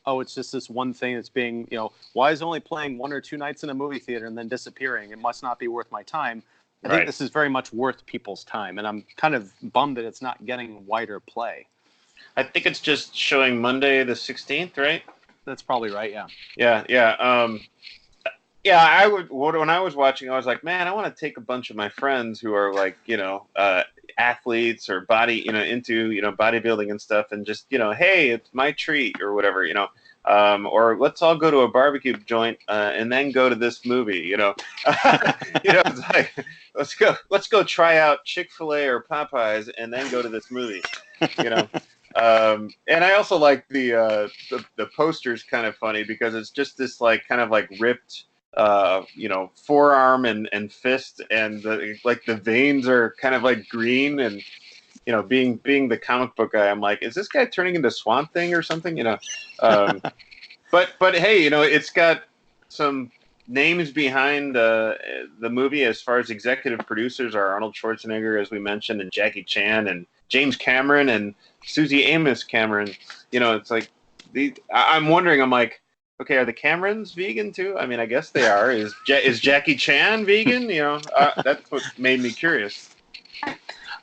oh, it's just this one thing that's being, you know, why is it only playing 1 or 2 nights in a movie theater and then disappearing? It must not be worth my time. I think this is very much worth people's time. And I'm kind of bummed that it's not getting wider play. I think it's just showing Monday the 16th, right? That's probably right, yeah. Yeah, I would. When I was watching, I was like, man, I want to take a bunch of my friends who are like, you know, athletes or into, you know, bodybuilding and stuff, and just, you know, hey, it's my treat or whatever, you know, or let's all go to a barbecue joint and then go to this movie, you know, you know, it's like, let's go try out Chick-fil-A or Popeyes and then go to this movie, you know. And I also like the posters, kind of funny because it's just this like kind of like ripped, you know, forearm and fist, and the veins are kind of like green, and you know, being the comic book guy, I'm like, is this guy turning into Swamp Thing or something, you know? But hey, you know, it's got some names behind the movie as far as executive producers are Arnold Schwarzenegger, as we mentioned, and Jackie Chan and James Cameron and Susie Amos Cameron. You know, it's like I'm wondering, I'm like, okay, are the Camerons vegan too? I mean, I guess they are. Is Jackie Chan vegan? That's what made me curious.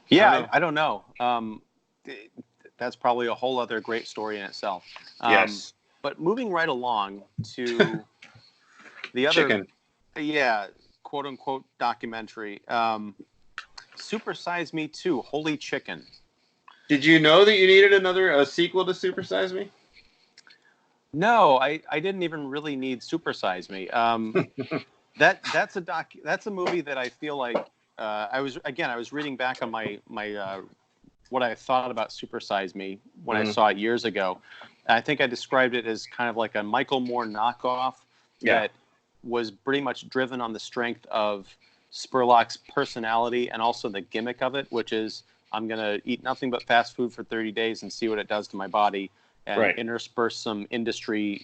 Yeah, I don't know. That's probably a whole other great story in itself. Yes. But moving right along to the other, Chicken. yeah, quote unquote documentary, Super Size Me 2, Holy Chicken. Did you know that you needed a sequel to Super Size Me? No, I didn't even really need Super Size Me. That's a movie that I feel like I was reading back on my what I thought about Super Size Me when I saw it years ago. I think I described it as kind of like a Michael Moore knockoff that was pretty much driven on the strength of Spurlock's personality and also the gimmick of it, which is I'm going to eat nothing but fast food for 30 days and see what it does to my body, and intersperse some industry,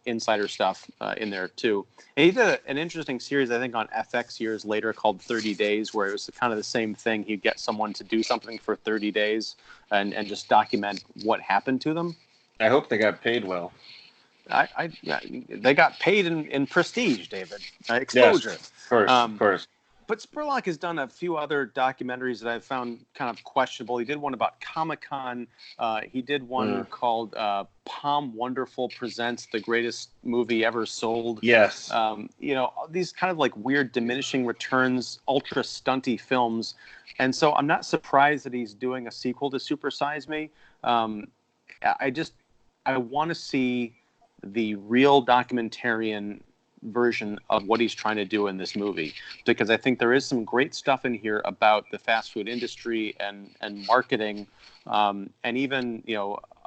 insider stuff in there too. And he did an interesting series, I think, on FX years later called 30 Days, where it was kind of the same thing. He'd get someone to do something for 30 days and just document what happened to them. I hope they got paid well. They got paid in prestige, David. Exposure. Yes, of course. But Spurlock has done a few other documentaries that I've found kind of questionable. He did one about Comic-Con. He did one called Palm Wonderful Presents the Greatest Movie Ever Sold. Yes. These kind of like weird diminishing returns, ultra stunty films. And so I'm not surprised that he's doing a sequel to Super Size Me. I want to see the real documentarian version of what he's trying to do in this movie, because I think there is some great stuff in here about the fast food industry and marketing, and even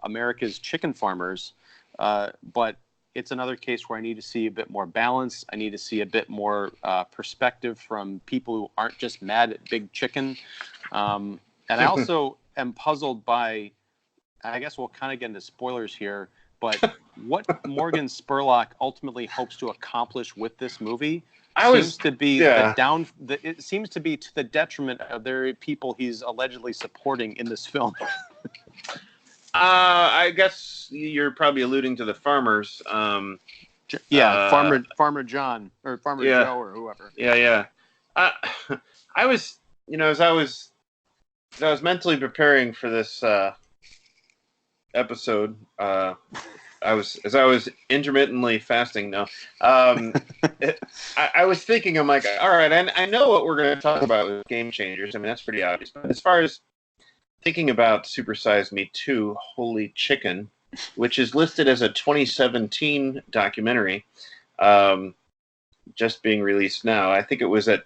America's chicken farmers. But it's another case where I need to see a bit more balance. I need to see a bit more perspective from people who aren't just mad at big chicken. And I also am puzzled by, I guess we'll kind of get into spoilers here, but what Morgan Spurlock ultimately hopes to accomplish with this movie seems to be it seems to be to the detriment of the people he's allegedly supporting in this film. I guess you're probably alluding to the farmers. Farmer John or Farmer Joe or whoever. Yeah. I was, as I was mentally preparing for this episode, I was intermittently fasting. No, I was thinking, I'm like, all right, I know what we're going to talk about with Game Changers. I mean, that's pretty obvious. But as far as thinking about Super Size Me 2, Holy Chicken, which is listed as a 2017 documentary, just being released now. I think it was at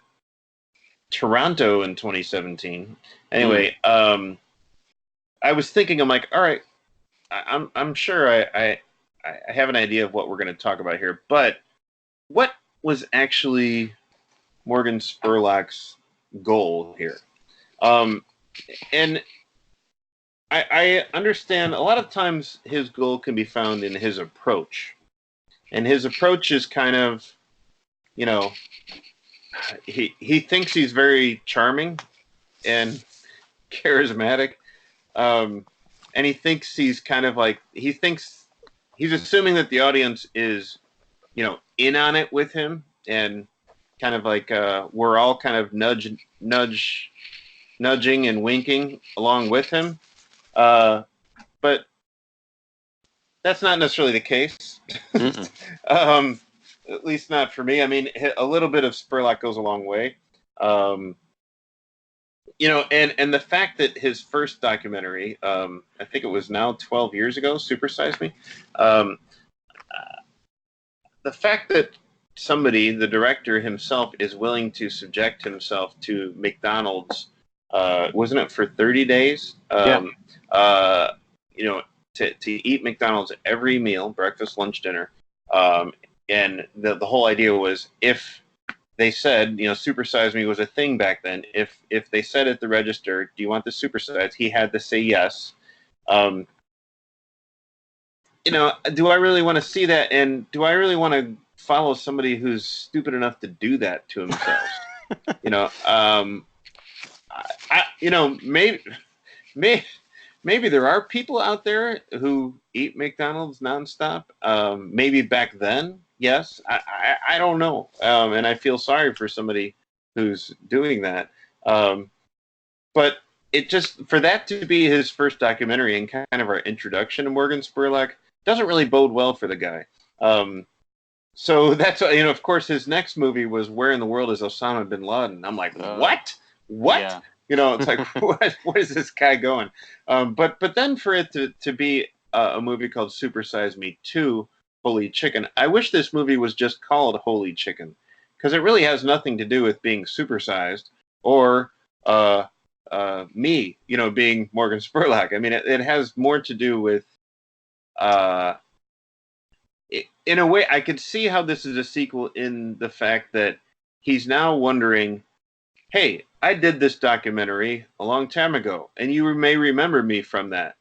Toronto in 2017. Anyway, I was thinking, I'm like, all right, I'm sure I have an idea of what we're going to talk about here, but what was actually Morgan Spurlock's goal here? And I understand a lot of times his goal can be found in his approach. And his approach is kind of, he thinks he's very charming and charismatic. And he thinks he's kind of like, he's assuming that the audience is, in on it with him, and kind of like we're all kind of nudging and winking along with him. But that's not necessarily the case. At least not for me. I mean, a little bit of Spurlock goes a long way. And the fact that his first documentary, I think it was now 12 years ago, Super Size Me, the fact that somebody, the director himself, is willing to subject himself to McDonald's, wasn't it for 30 days? To eat McDonald's every meal, breakfast, lunch, dinner. And the whole idea was, if they said, Super Size Me was a thing back then. If they said at the register, do you want the super size? He had to say yes. Do I really want to see that? And do I really want to follow somebody who's stupid enough to do that to himself? Maybe there are people out there who, eat McDonald's nonstop. Maybe back then, yes. I don't know. And I feel sorry for somebody who's doing that. But it just, for that to be his first documentary and kind of our introduction to Morgan Spurlock doesn't really bode well for the guy. So that's, of course, his next movie was Where in the World is Osama bin Laden? I'm like, what? Yeah. It's like, what is this guy going? But then for it to be a movie called Super Size Me 2, Holy Chicken, I wish this movie was just called Holy Chicken, because it really has nothing to do with being supersized or me, being Morgan Spurlock. I mean, it has more to do with, in a way, I could see how this is a sequel in the fact that he's now wondering, hey, I did this documentary a long time ago, and you may remember me from that.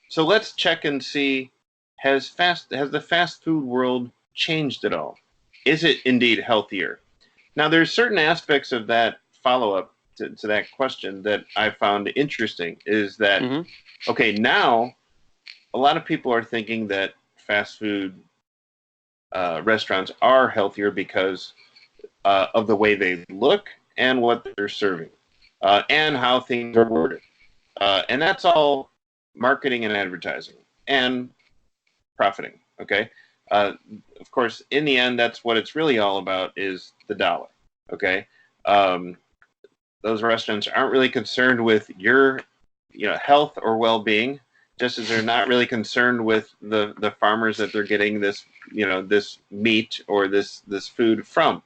So let's check and see, has the fast food world changed at all? Is it indeed healthier? Now, there's certain aspects of that follow-up to that question that I found interesting, is that, okay, now a lot of people are thinking that fast food restaurants are healthier because of the way they look and what they're serving, and how things are worded. And that's all marketing and advertising and profiting, okay? Of course, in the end, that's what it's really all about, is the dollar, okay? Those restaurants aren't really concerned with your health or well-being, just as they're not really concerned with the farmers that they're getting this this meat or this food from.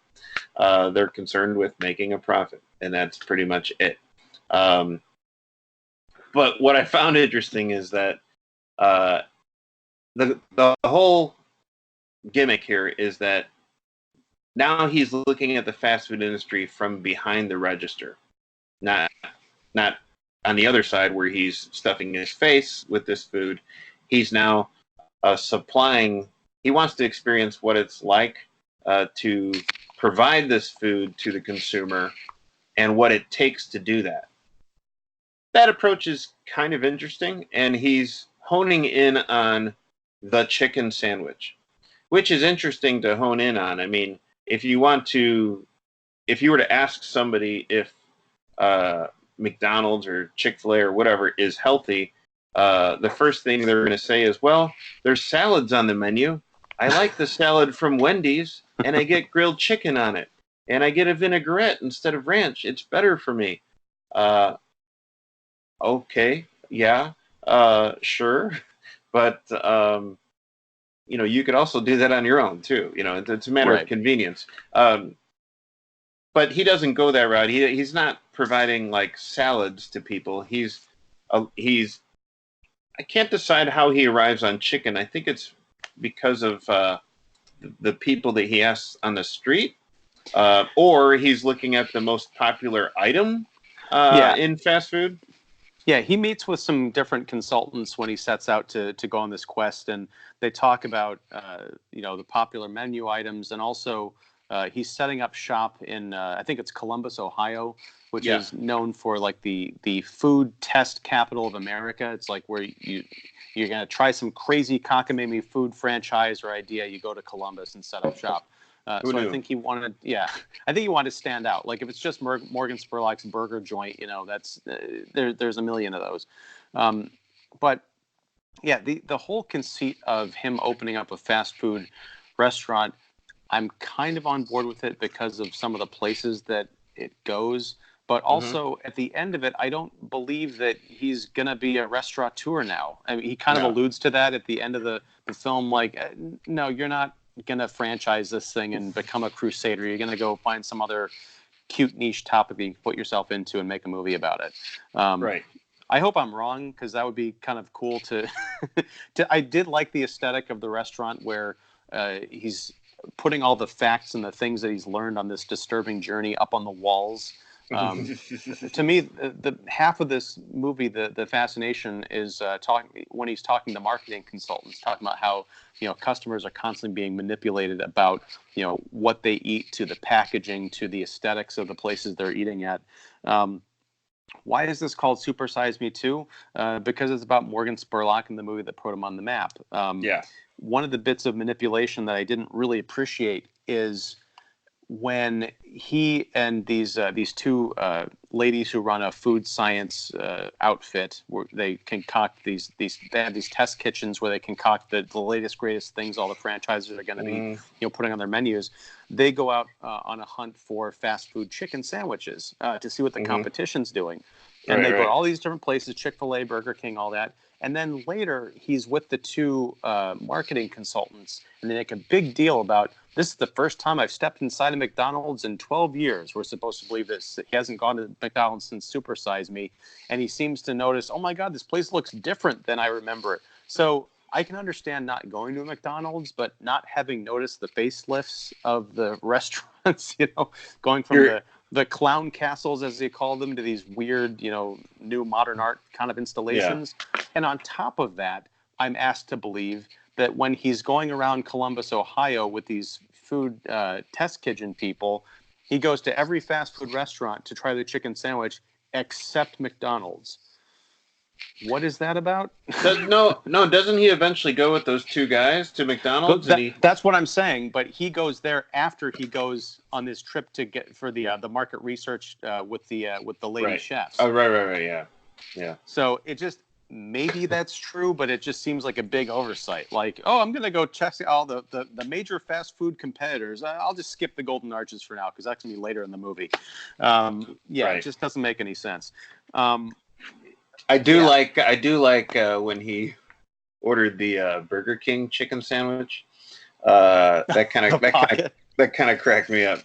They're concerned with making a profit, and that's pretty much it. But what I found interesting is that the whole gimmick here is that now he's looking at the fast food industry from behind the register, not on the other side where he's stuffing his face with this food. He's now supplying. He wants to experience what it's like to provide this food to the consumer and what it takes to do that. That approach is kind of interesting, and he's honing in on the chicken sandwich, which is interesting to hone in on. I mean, if you were to ask somebody if McDonald's or Chick-fil-A or whatever is healthy, the first thing they're going to say is, well, there's salads on the menu. I like the salad from Wendy's, and I get grilled chicken on it, and I get a vinaigrette instead of ranch. It's better for me. Okay, yeah, sure, but you could also do that on your own too. It's a matter of convenience. But he doesn't go that route. He's not providing like salads to people. He's I can't decide how he arrives on chicken. I think it's because of the people that he asks on the street, or he's looking at the most popular item in fast food. Yeah, he meets with some different consultants when he sets out to go on this quest, and they talk about the popular menu items, and also he's setting up shop in I think it's Columbus, Ohio, which is known for like the food test capital of America. It's like where you're going to try some crazy cockamamie food franchise or idea, you go to Columbus and set up shop. So I think he wanted, to stand out. Like if it's just Morgan Spurlock's burger joint, that's there's a million of those. But yeah, the whole conceit of him opening up a fast food restaurant, I'm kind of on board with it because of some of the places that it goes. But also at the end of it, I don't believe that he's going to be a restaurateur now. I mean, he kind of alludes to that at the end of the film. Like, no, you're not going to franchise this thing and become a crusader. You're going to go find some other cute niche topic that you can put yourself into and make a movie about it. Right. I hope I'm wrong, because that would be kind of cool to I did like the aesthetic of the restaurant where he's putting all the facts and the things that he's learned on this disturbing journey up on the walls. To me, the half of this movie, the fascination is when he's talking to marketing consultants, talking about how customers are constantly being manipulated about what they eat, to the packaging, to the aesthetics of the places they're eating at. Why is this called Super Size Me 2? Because it's about Morgan Spurlock in the movie that put him on the map. Yeah. One of the bits of manipulation that I didn't really appreciate is when he and these two ladies who run a food science outfit, where they concoct they have these test kitchens where they concoct the latest greatest things all the franchises are going to be putting on their menus. They go out on a hunt for fast food chicken sandwiches to see what the competition's doing, and they go to all these different places: Chick-fil-A, Burger King, all that. And then later, he's with the two marketing consultants, and they make a big deal about, this is the first time I've stepped inside a McDonald's in 12 years. We're supposed to believe this. He hasn't gone to McDonald's since Super Size Me. And he seems to notice, oh my God, this place looks different than I remember it. So I can understand not going to a McDonald's, but not having noticed the facelifts of the restaurants, going from the clown castles, as they call them, to these weird, new modern art kind of installations. Yeah. And on top of that, I'm asked to believe that when he's going around Columbus, Ohio with these food test kitchen people, he goes to every fast food restaurant to try the chicken sandwich except McDonald's. What is that about? No, doesn't he eventually go with those two guys to McDonald's? That's what I'm saying, but he goes there after he goes on this trip to get for the market research with the lady chefs. Oh, right, yeah. So it just, maybe that's true, but it just seems like a big oversight. Like, oh, I'm going to go check all the major fast food competitors. I'll just skip the Golden Arches for now because that's going to be later in the movie. It just doesn't make any sense. I do like when he ordered the Burger King chicken sandwich. That kind of cracked me up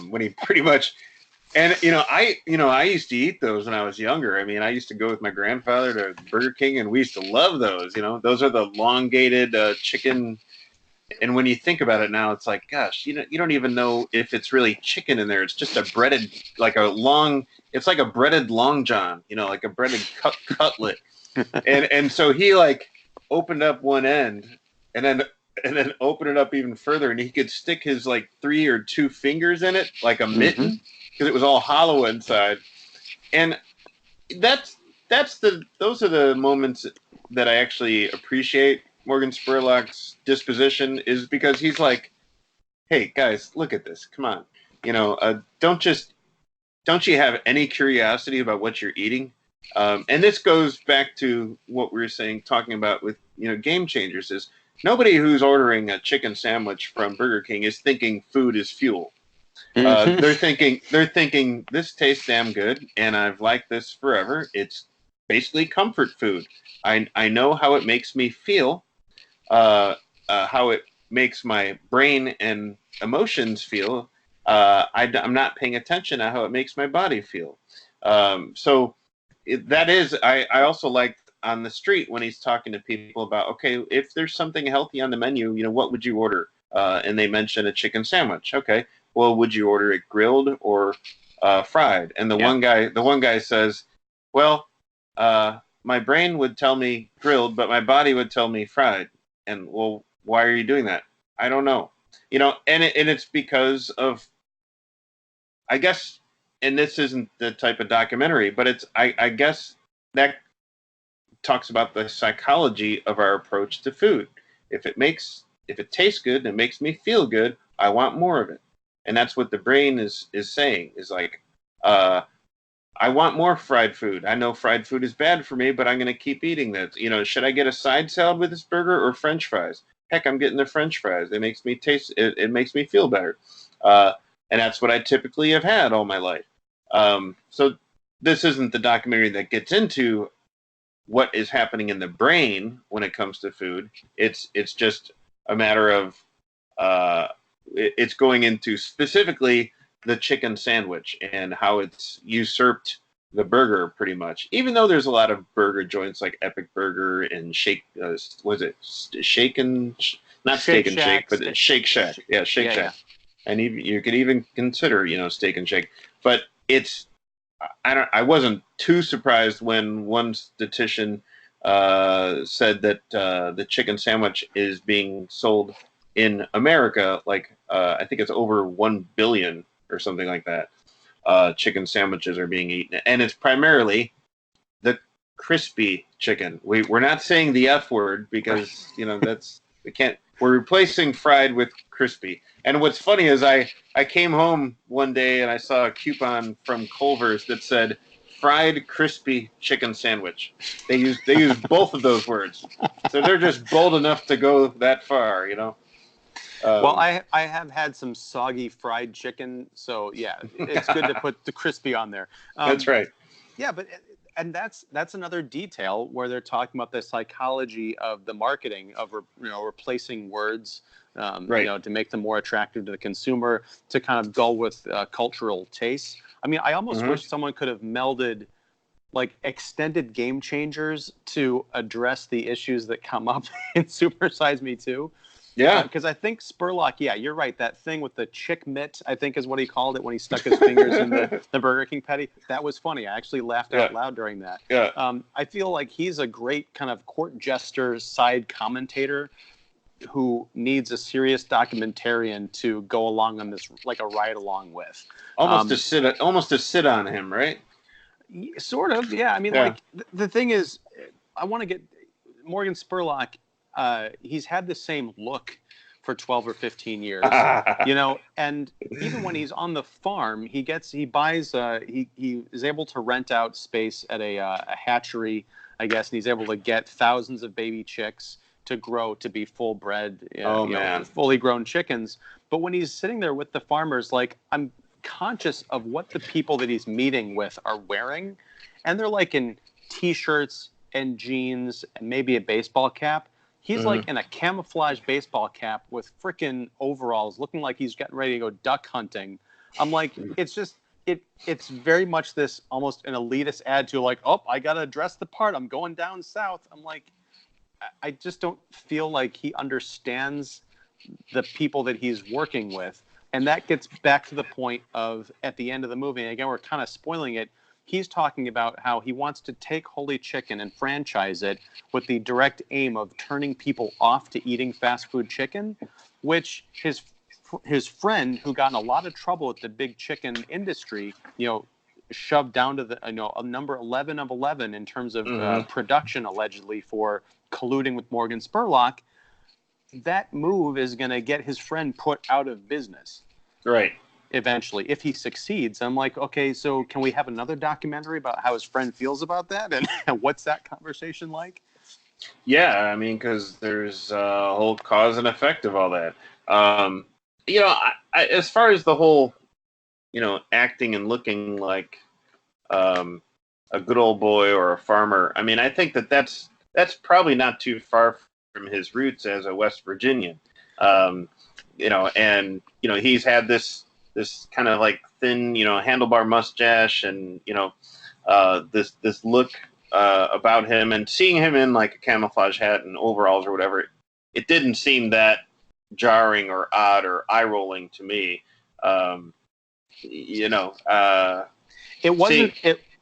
when he pretty much. And I used to eat those when I was younger. I mean, I used to go with my grandfather to Burger King, and we used to love those. Those are the elongated chicken. And when you think about it now, it's like, gosh, you don't even know if it's really chicken in there. It's just a breaded, it's like a breaded long john, like a breaded cutlet. and so he opened up one end and then opened it up even further, and he could stick his 3 or 2 fingers in it like a mitten, because it was all hollow inside. And those are the moments that I actually appreciate Morgan Spurlock's disposition, is because he's like, hey guys, look at this, come on, don't you have any curiosity about what you're eating? And this goes back to what we were saying, talking about with Game Changers, is nobody who's ordering a chicken sandwich from Burger King is thinking food is fuel. They're thinking this tastes damn good, and I've liked this forever. It's basically comfort food. I know how it makes me feel, how it makes my brain and emotions feel. I'm not paying attention to how it makes my body feel. So that is, I also like on the street when he's talking to people about, okay, if there's something healthy on the menu, what would you order? And they mention a chicken sandwich. Okay, well, would you order it grilled or fried? And the one guy says, well, my brain would tell me grilled, but my body would tell me fried. And well, why are you doing that? I don't know. And it's because of, I guess, and this isn't the type of documentary, but I guess that talks about the psychology of our approach to food. If it tastes good and it makes me feel good, I want more of it. And that's what the brain is saying, is like, I want more fried food. I know fried food is bad for me, but I'm going to keep eating that. Should I get a side salad with this burger or French fries? Heck, I'm getting the French fries. It makes me it makes me feel better. And that's what I typically have had all my life. So this isn't the documentary that gets into what is happening in the brain when it comes to food. It's just a matter of it's going into specifically the chicken sandwich and how it's usurped the burger pretty much. Even though there's a lot of burger joints like Epic Burger and Shake, was it Shake and not Steak and Shake, but it's Shake Shack. Yeah, Shake Shack. Yeah. And you could even consider, Steak and Shake. But I wasn't too surprised when one statistician said that the chicken sandwich is being sold in America, I think it's over 1 billion or something like that. chicken sandwiches are being eaten, and it's primarily the crispy chicken. We're not saying the F word because we can't. We're replacing fried with crispy. And what's funny is I came home one day and I saw a coupon from Culver's that said fried crispy chicken sandwich. They use both of those words, so they're just bold enough to go that far, Well, I have had some soggy fried chicken, so yeah, it's good to put the crispy on there. That's right. Yeah, and that's another detail where they're talking about the psychology of the marketing of replacing words, Right. to make them more attractive to the consumer, to kind of go with cultural tastes. I mean, I almost wish someone could have melded like extended Game Changers to address the issues that come up in Super Size Me 2. Yeah. Because I think Spurlock, yeah, you're right. That thing with the chick mitt, I think is what he called it when he stuck his fingers in the Burger King patty. That was funny. I actually laughed out loud during that. Yeah. I feel like he's a great kind of court jester side commentator who needs a serious documentarian to go along on this, like a ride along with. Almost to sit on him, right? Sort of, yeah. I mean, like the thing is, I want to get Morgan Spurlock. He's had the same look for 12 or 15 years, and even when he's on the farm, he is able to rent out space at a hatchery, I guess, and he's able to get thousands of baby chicks to grow to be full bred, fully grown chickens. But when he's sitting there with the farmers, like, I'm conscious of what the people that he's meeting with are wearing, and they're like in t-shirts and jeans and maybe a baseball cap. He's like in a camouflage baseball cap with frickin' overalls, looking like he's getting ready to go duck hunting. I'm like, it's just it's very much this almost an elitist attitude, like, oh, I gotta dress the part, I'm going down south. I'm like, I just don't feel like he understands the people that he's working with. And that gets back to the point of, at the end of the movie, and again, we're kind of spoiling it, he's talking about how he wants to take Holy Chicken and franchise it with the direct aim of turning people off to eating fast food chicken, which his friend, who got in a lot of trouble with the big chicken industry, shoved down to a number 11 of 11 in terms of production, allegedly, for colluding with Morgan Spurlock. That move is going to get his friend put out of business. Right. Eventually, if he succeeds. I'm like, okay, so can we have another documentary about how his friend feels about that? And what's that conversation like? Yeah, I mean, because there's a whole cause and effect of all that. As far as the whole, acting and looking like a good old boy or a farmer, I mean, I think that's probably not too far from his roots as a West Virginian. He's had this kind of like thin, handlebar mustache, and this look about him, and seeing him in like a camouflage hat and overalls or whatever, it didn't seem that jarring or odd or eye rolling to me. It wasn't.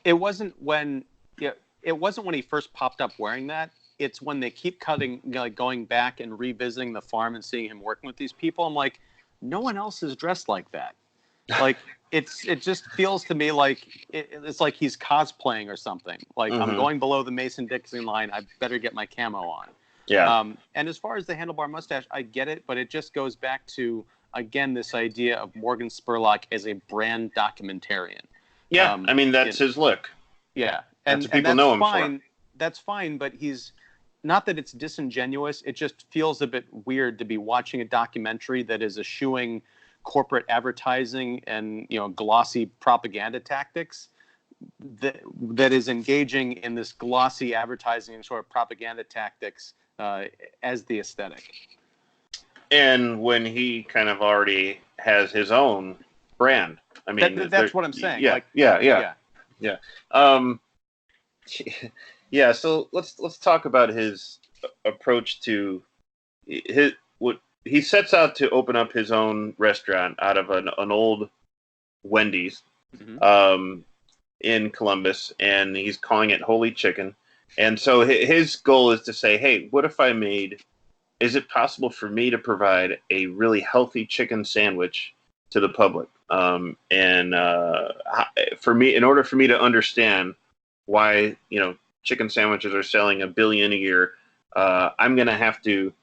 It wasn't when. Yeah, it wasn't when he first popped up wearing that. It's when they keep going back and revisiting the farm and seeing him working with these people. I'm like, no one else is dressed like that. Like, it just feels to me like it's like he's cosplaying or something. Like, I'm going below the Mason-Dixon line, I better get my camo on. Yeah. And as far as the handlebar mustache, I get it, but it just goes back to, again, this idea of Morgan Spurlock as a brand documentarian. Yeah, I mean, that's his look. Yeah. That's what people know him fine. for. That's fine, but he's... Not that it's disingenuous, it just feels a bit weird to be watching a documentary that is eschewing corporate advertising and glossy propaganda tactics that is engaging in this glossy advertising and sort of propaganda tactics as the aesthetic. And when he kind of already has his own brand, I mean, that's what I'm saying. Yeah. Yeah, so let's talk about his approach to what he sets out to open up his own restaurant out of an old Wendy's in Columbus, and he's calling it Holy Chicken. And so his goal is to say, hey, what if is it possible for me to provide a really healthy chicken sandwich to the public? And for me, in order for me to understand why, chicken sandwiches are selling 1 billion a year, I'm going to have to,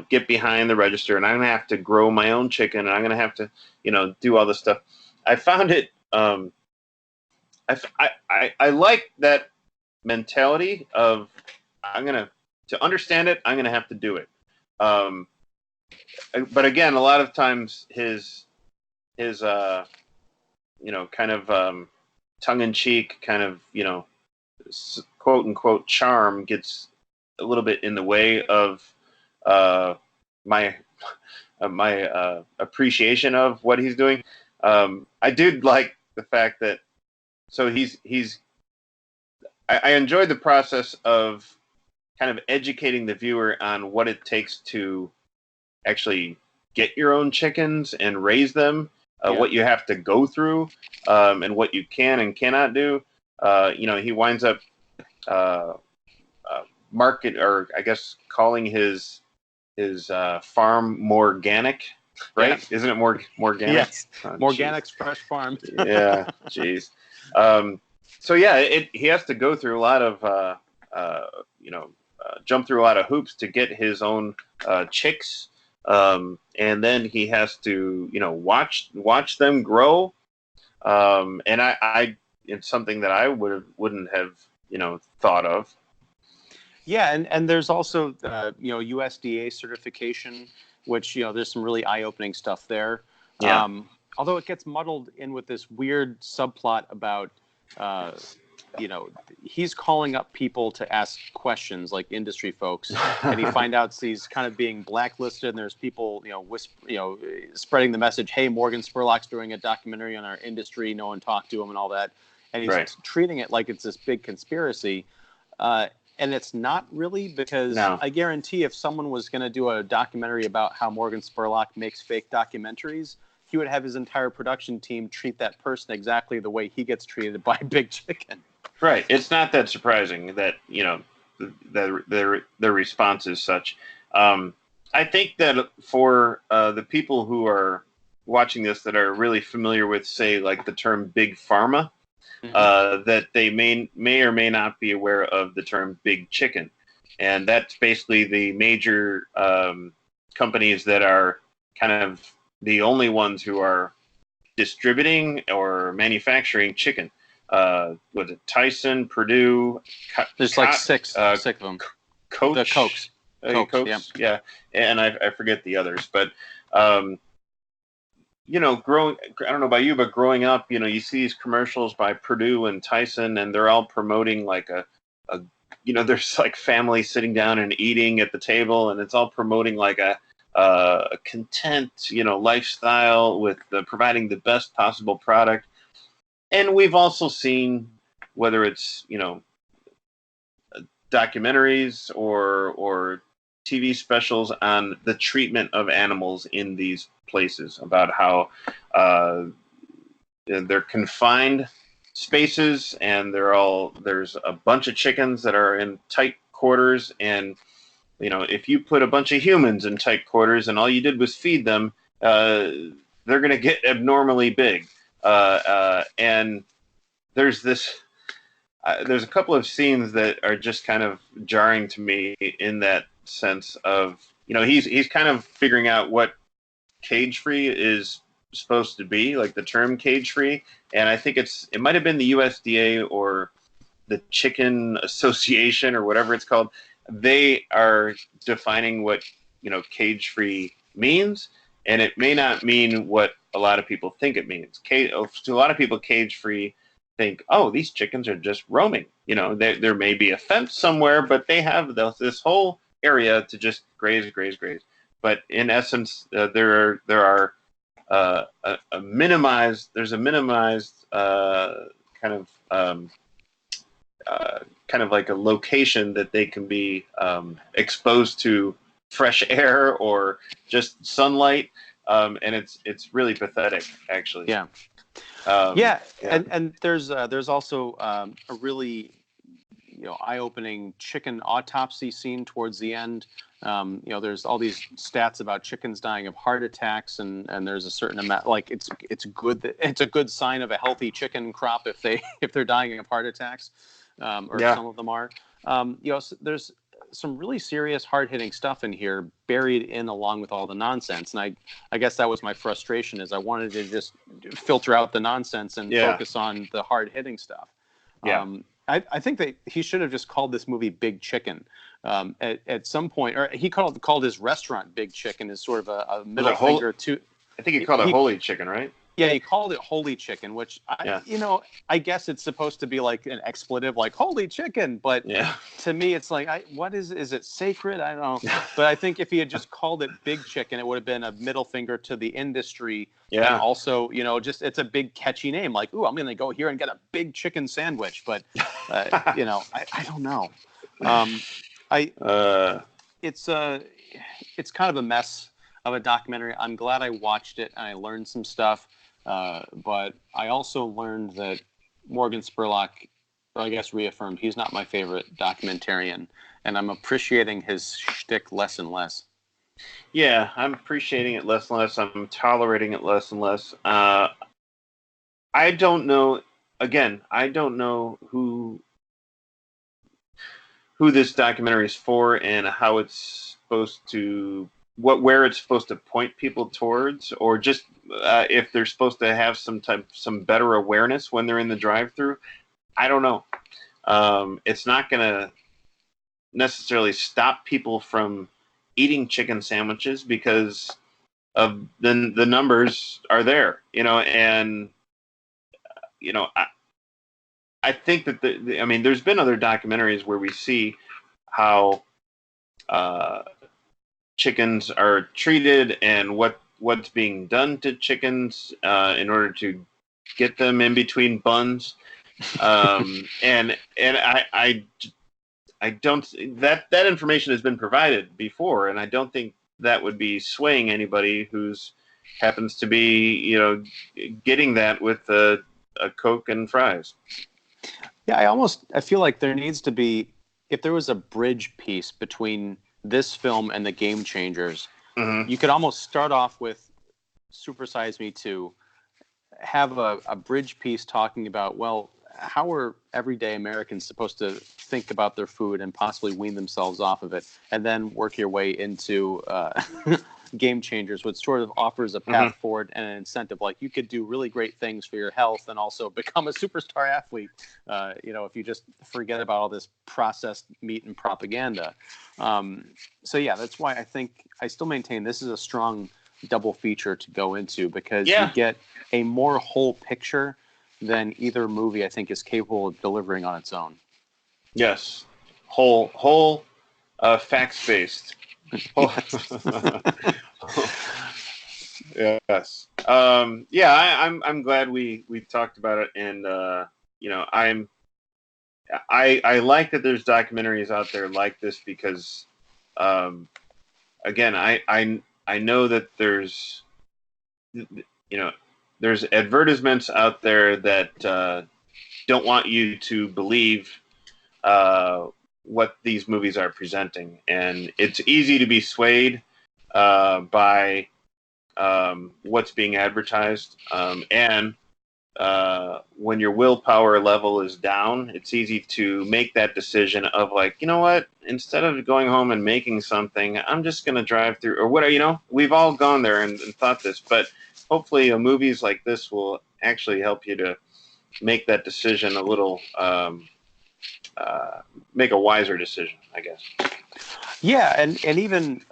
get behind the register, and I'm going to have to grow my own chicken, and I'm going to have to, do all this stuff. I found it, I like that mentality of, to understand it, I'm going to have to do it. But again, a lot of times his kind of tongue-in-cheek kind of, quote-unquote charm gets a little bit in the way of my appreciation of what he's doing. I did like the fact that, so I enjoyed the process of kind of educating the viewer on what it takes to actually get your own chickens and raise them, what you have to go through, and what you can and cannot do. He winds up calling his farm Morganic, right? Yeah. Isn't it Morganic? Yes, Morganic's Fresh Farm. Yeah, jeez. So yeah, he has to go through a lot of jump through a lot of hoops to get his own chicks, and then he has to watch them grow, and it's something that I wouldn't have thought of. Yeah, and there's also USDA certification, which there's some really eye-opening stuff there. Yeah. Although it gets muddled in with this weird subplot about he's calling up people to ask questions, like industry folks, and he finds out he's kind of being blacklisted, and there's people spreading the message, hey, Morgan Spurlock's doing a documentary on our industry, no one talked to him and all that, and he's treating it like it's this big conspiracy. And it's not really, because I guarantee if someone was going to do a documentary about how Morgan Spurlock makes fake documentaries, he would have his entire production team treat that person exactly the way he gets treated by Big Chicken. Right. It's not that surprising that, their response is such. I think that for the people who are watching this that are really familiar with, say, like the term Big Pharma, that they may or may not be aware of the term Big Chicken. And that's basically the major companies that are kind of the only ones who are distributing or manufacturing chicken. Was it Tyson, Purdue? There's like six of them. Coach, the Cokes, yeah. And I forget the others, but growing, I don't know about you, but growing up, you see these commercials by Purdue and Tyson, and they're all promoting like there's like families sitting down and eating at the table, and it's all promoting like a content, lifestyle with providing the best possible product. And we've also seen, whether it's, documentaries or TV specials on the treatment of animals in these places, about how they're confined spaces, and there's a bunch of chickens that are in tight quarters, and if you put a bunch of humans in tight quarters and all you did was feed them, they're going to get abnormally big. And there's a couple of scenes that are just kind of jarring to me in that sense of, he's kind of figuring out what cage-free is supposed to be, like the term cage-free. And I think it might have been the USDA or the Chicken Association or whatever it's called. They are defining what, cage-free means, and it may not mean what a lot of people think it means. To a lot of people, cage-free think, oh, these chickens are just roaming. There may be a fence somewhere, but they have this whole area to just graze. But in essence, there's a minimized kind of like a location that they can be exposed to fresh air or just sunlight, and it's really pathetic, actually. Yeah. And there's also a really eye-opening chicken autopsy scene towards the end. There's all these stats about chickens dying of heart attacks, and there's a certain amount, like it's a good sign of a healthy chicken crop if they're dying of heart attacks, or some of them are. So there's some really serious, hard-hitting stuff in here buried in along with all the nonsense, and I guess that was my frustration, is I wanted to just filter out the nonsense and focus on the hard-hitting stuff. I think that he should have just called this movie Big Chicken at some point, or he called his restaurant Big Chicken as sort of a middle finger to. I think he called it Holy Chicken, right? Yeah, he called it Holy Chicken, which I guess it's supposed to be like an expletive, like Holy Chicken, but to me it's like, what is it sacred? I don't know. But I think if he had just called it Big Chicken, it would have been a middle finger to the industry. Yeah. And also, just it's a big catchy name, like, ooh, I'm going to go here and get a big chicken sandwich. But I don't know. It's kind of a mess of a documentary. I'm glad I watched it and I learned some stuff. But I also learned that Morgan Spurlock, or I guess reaffirmed, he's not my favorite documentarian, and I'm appreciating his shtick less and less. Yeah, I'm appreciating it less and less. I'm tolerating it less and less. I don't know. Again, I don't know who this documentary is for and how it's supposed to, where it's supposed to point people towards, or just if they're supposed to have some better awareness when they're in the drive-thru. I don't know. It's not going to necessarily stop people from eating chicken sandwiches because of the numbers are there, and I think that there's been other documentaries where we see how chickens are treated and what's being done to chickens in order to get them in between buns, and I don't, that information has been provided before, and I don't think that would be swaying anybody who's happens to be getting that with a Coke and fries. Yeah, I feel like there needs to be, if there was a bridge piece between this film and the Game Changers, you could almost start off with Super Size Me 2, have a bridge piece talking about, well, how are everyday Americans supposed to think about their food and possibly wean themselves off of it, and then work your way into Game Changers, which sort of offers a path forward and an incentive. Like, you could do really great things for your health and also become a superstar athlete, if you just forget about all this processed meat and propaganda. So yeah, that's why I think I still maintain this is a strong double feature to go into, because you get a more whole picture than either movie I think is capable of delivering on its own. Yes, whole, facts-based. Yes. I'm glad we talked about it, and I like that there's documentaries out there like this, because again, I know that there's advertisements out there that don't want you to believe what these movies are presenting, and it's easy to be swayed by what's being advertised, and when your willpower level is down, it's easy to make that decision of, like, you know what, instead of going home and making something, I'm just going to drive through, or whatever. We've all gone there and thought this, but hopefully movies like this will actually help you to make that decision a little, make a wiser decision, I guess. Yeah, and even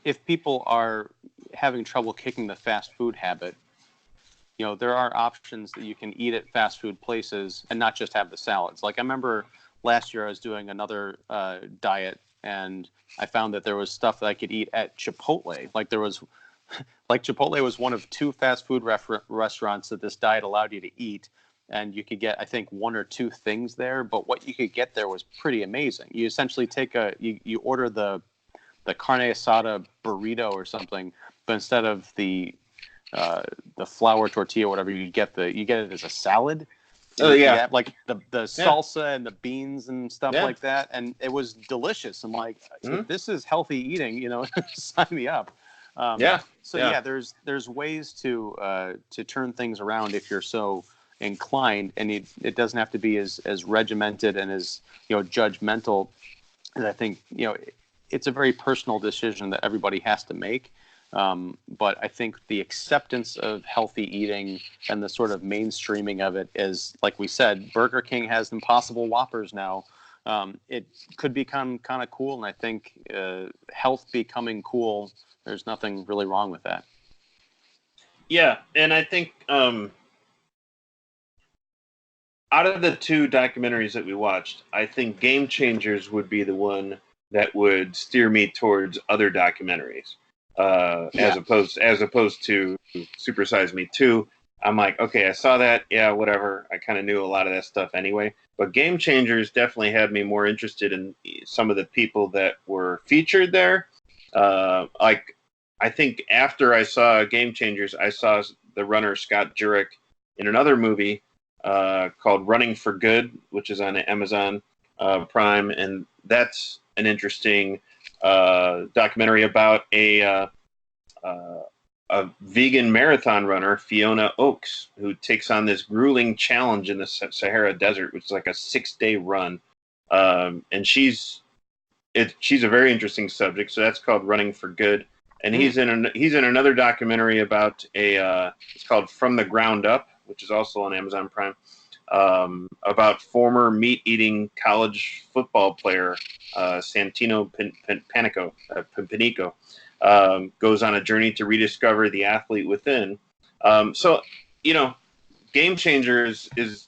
if people are having trouble kicking the fast food habit, there are options that you can eat at fast food places and not just have the salads. Like, I remember last year I was doing another diet, and I found that there was stuff that I could eat at Chipotle. Chipotle was one of 2 fast food restaurants that this diet allowed you to eat, and you could get, I think, 1 or 2 things there. But what you could get there was pretty amazing. You essentially take you order the carne asada burrito or something, but instead of the flour tortilla or whatever, you get it as a salad, Oh yeah, Yeah, like the yeah, salsa and the beans and stuff yeah. like that, and it was delicious. I'm like, Mhm. if this is healthy eating, sign me up. Yeah, So yeah. yeah, there's ways to turn things around if you're so inclined, and it doesn't have to be as regimented and as judgmental. And I think it's a very personal decision that everybody has to make. But I think the acceptance of healthy eating and the sort of mainstreaming of it is, like we said, Burger King has Impossible Whoppers now. It could become kind of cool, and I think health becoming cool, there's nothing really wrong with that. Yeah, and I think out of the two documentaries that we watched, I think Game Changers would be the one that would steer me towards other documentaries, Yeah. as opposed to Super Size Me 2. I'm like, okay, I saw that, yeah, whatever. I kind of knew a lot of that stuff anyway. But Game Changers definitely had me more interested in some of the people that were featured there. Like, I think after I saw Game Changers, I saw the runner Scott Jurek in another movie called Running for Good, which is on Amazon Prime, and that's an interesting documentary about a vegan marathon runner, Fiona Oakes, who takes on this grueling challenge in the Sahara Desert, which is like a 6-day run, and she's a very interesting subject. So that's called Running for Good, and he's in another documentary about it's called From the Ground Up, which is also on Amazon Prime, about former meat-eating college football player Santino Panico. Goes on a journey to rediscover the athlete within. So, Game Changers is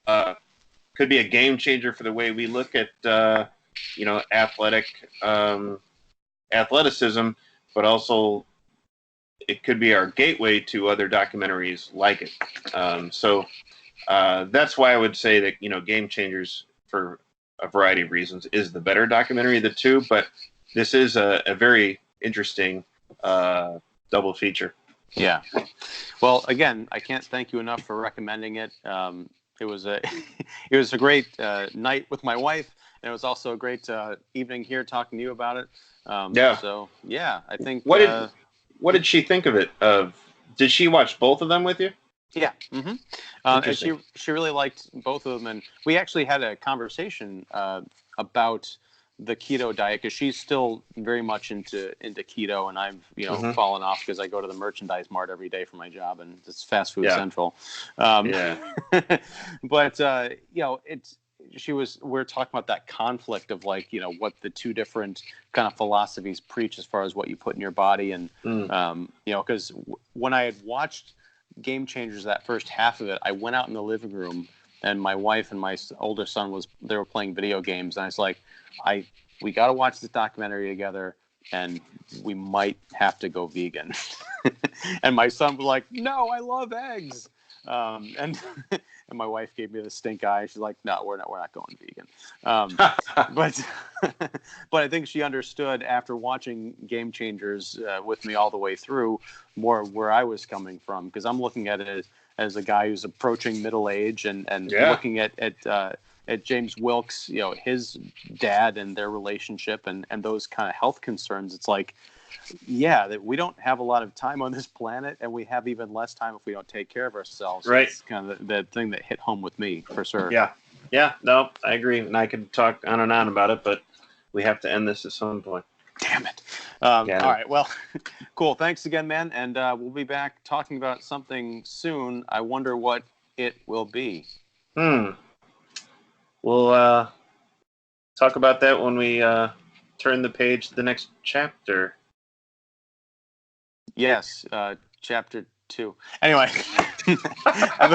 could be a game changer for the way we look at athleticism, but also it could be our gateway to other documentaries like it. That's why I would say that Game Changers, for a variety of reasons, is the better documentary of the two. But this is a very interesting double feature. Yeah. Well, again, I can't thank you enough for recommending it. It was a it was a great night with my wife, and it was also a great evening here talking to you about it. Yeah. So yeah, I think What did she think of it? Did she watch both of them with you? yeah. Mm-hmm. And she really liked both of them, and we actually had a conversation about the keto diet because she's still very much into keto, and I've fallen off because I go to the merchandise mart every day for my job, and it's fast food central. Yeah. But we're talking about that conflict of what the two different kind of philosophies preach as far as what you put in your body, and because when I had watched Game Changers, that first half of it, I went out in the living room, and my wife and my older son they were playing video games, and I was like, we got to watch this documentary together, and we might have to go vegan. And my son was like, no, I love eggs. And and my wife gave me the stink eye. She's like, no, we're not going vegan. But but I think she understood after watching Game Changers with me all the way through more where I was coming from, because I'm looking at it as a guy who's approaching middle age, and looking at James Wilkes, his dad and their relationship, and those kind of health concerns. It's like, yeah, that we don't have a lot of time on this planet, and we have even less time if we don't take care of ourselves. Right. It's kind of the thing that hit home with me, for sure. Yeah, no, I agree. And I could talk on and on about it, but we have to end this at some point. Damn it. All right. Well, cool. Thanks again, man. And we'll be back talking about something soon. I wonder what it will be. We'll talk about that when we turn the page to the next chapter. Yes, chapter 2. Anyway, have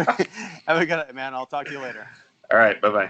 a good man. I'll talk to you later. All right. Bye-bye.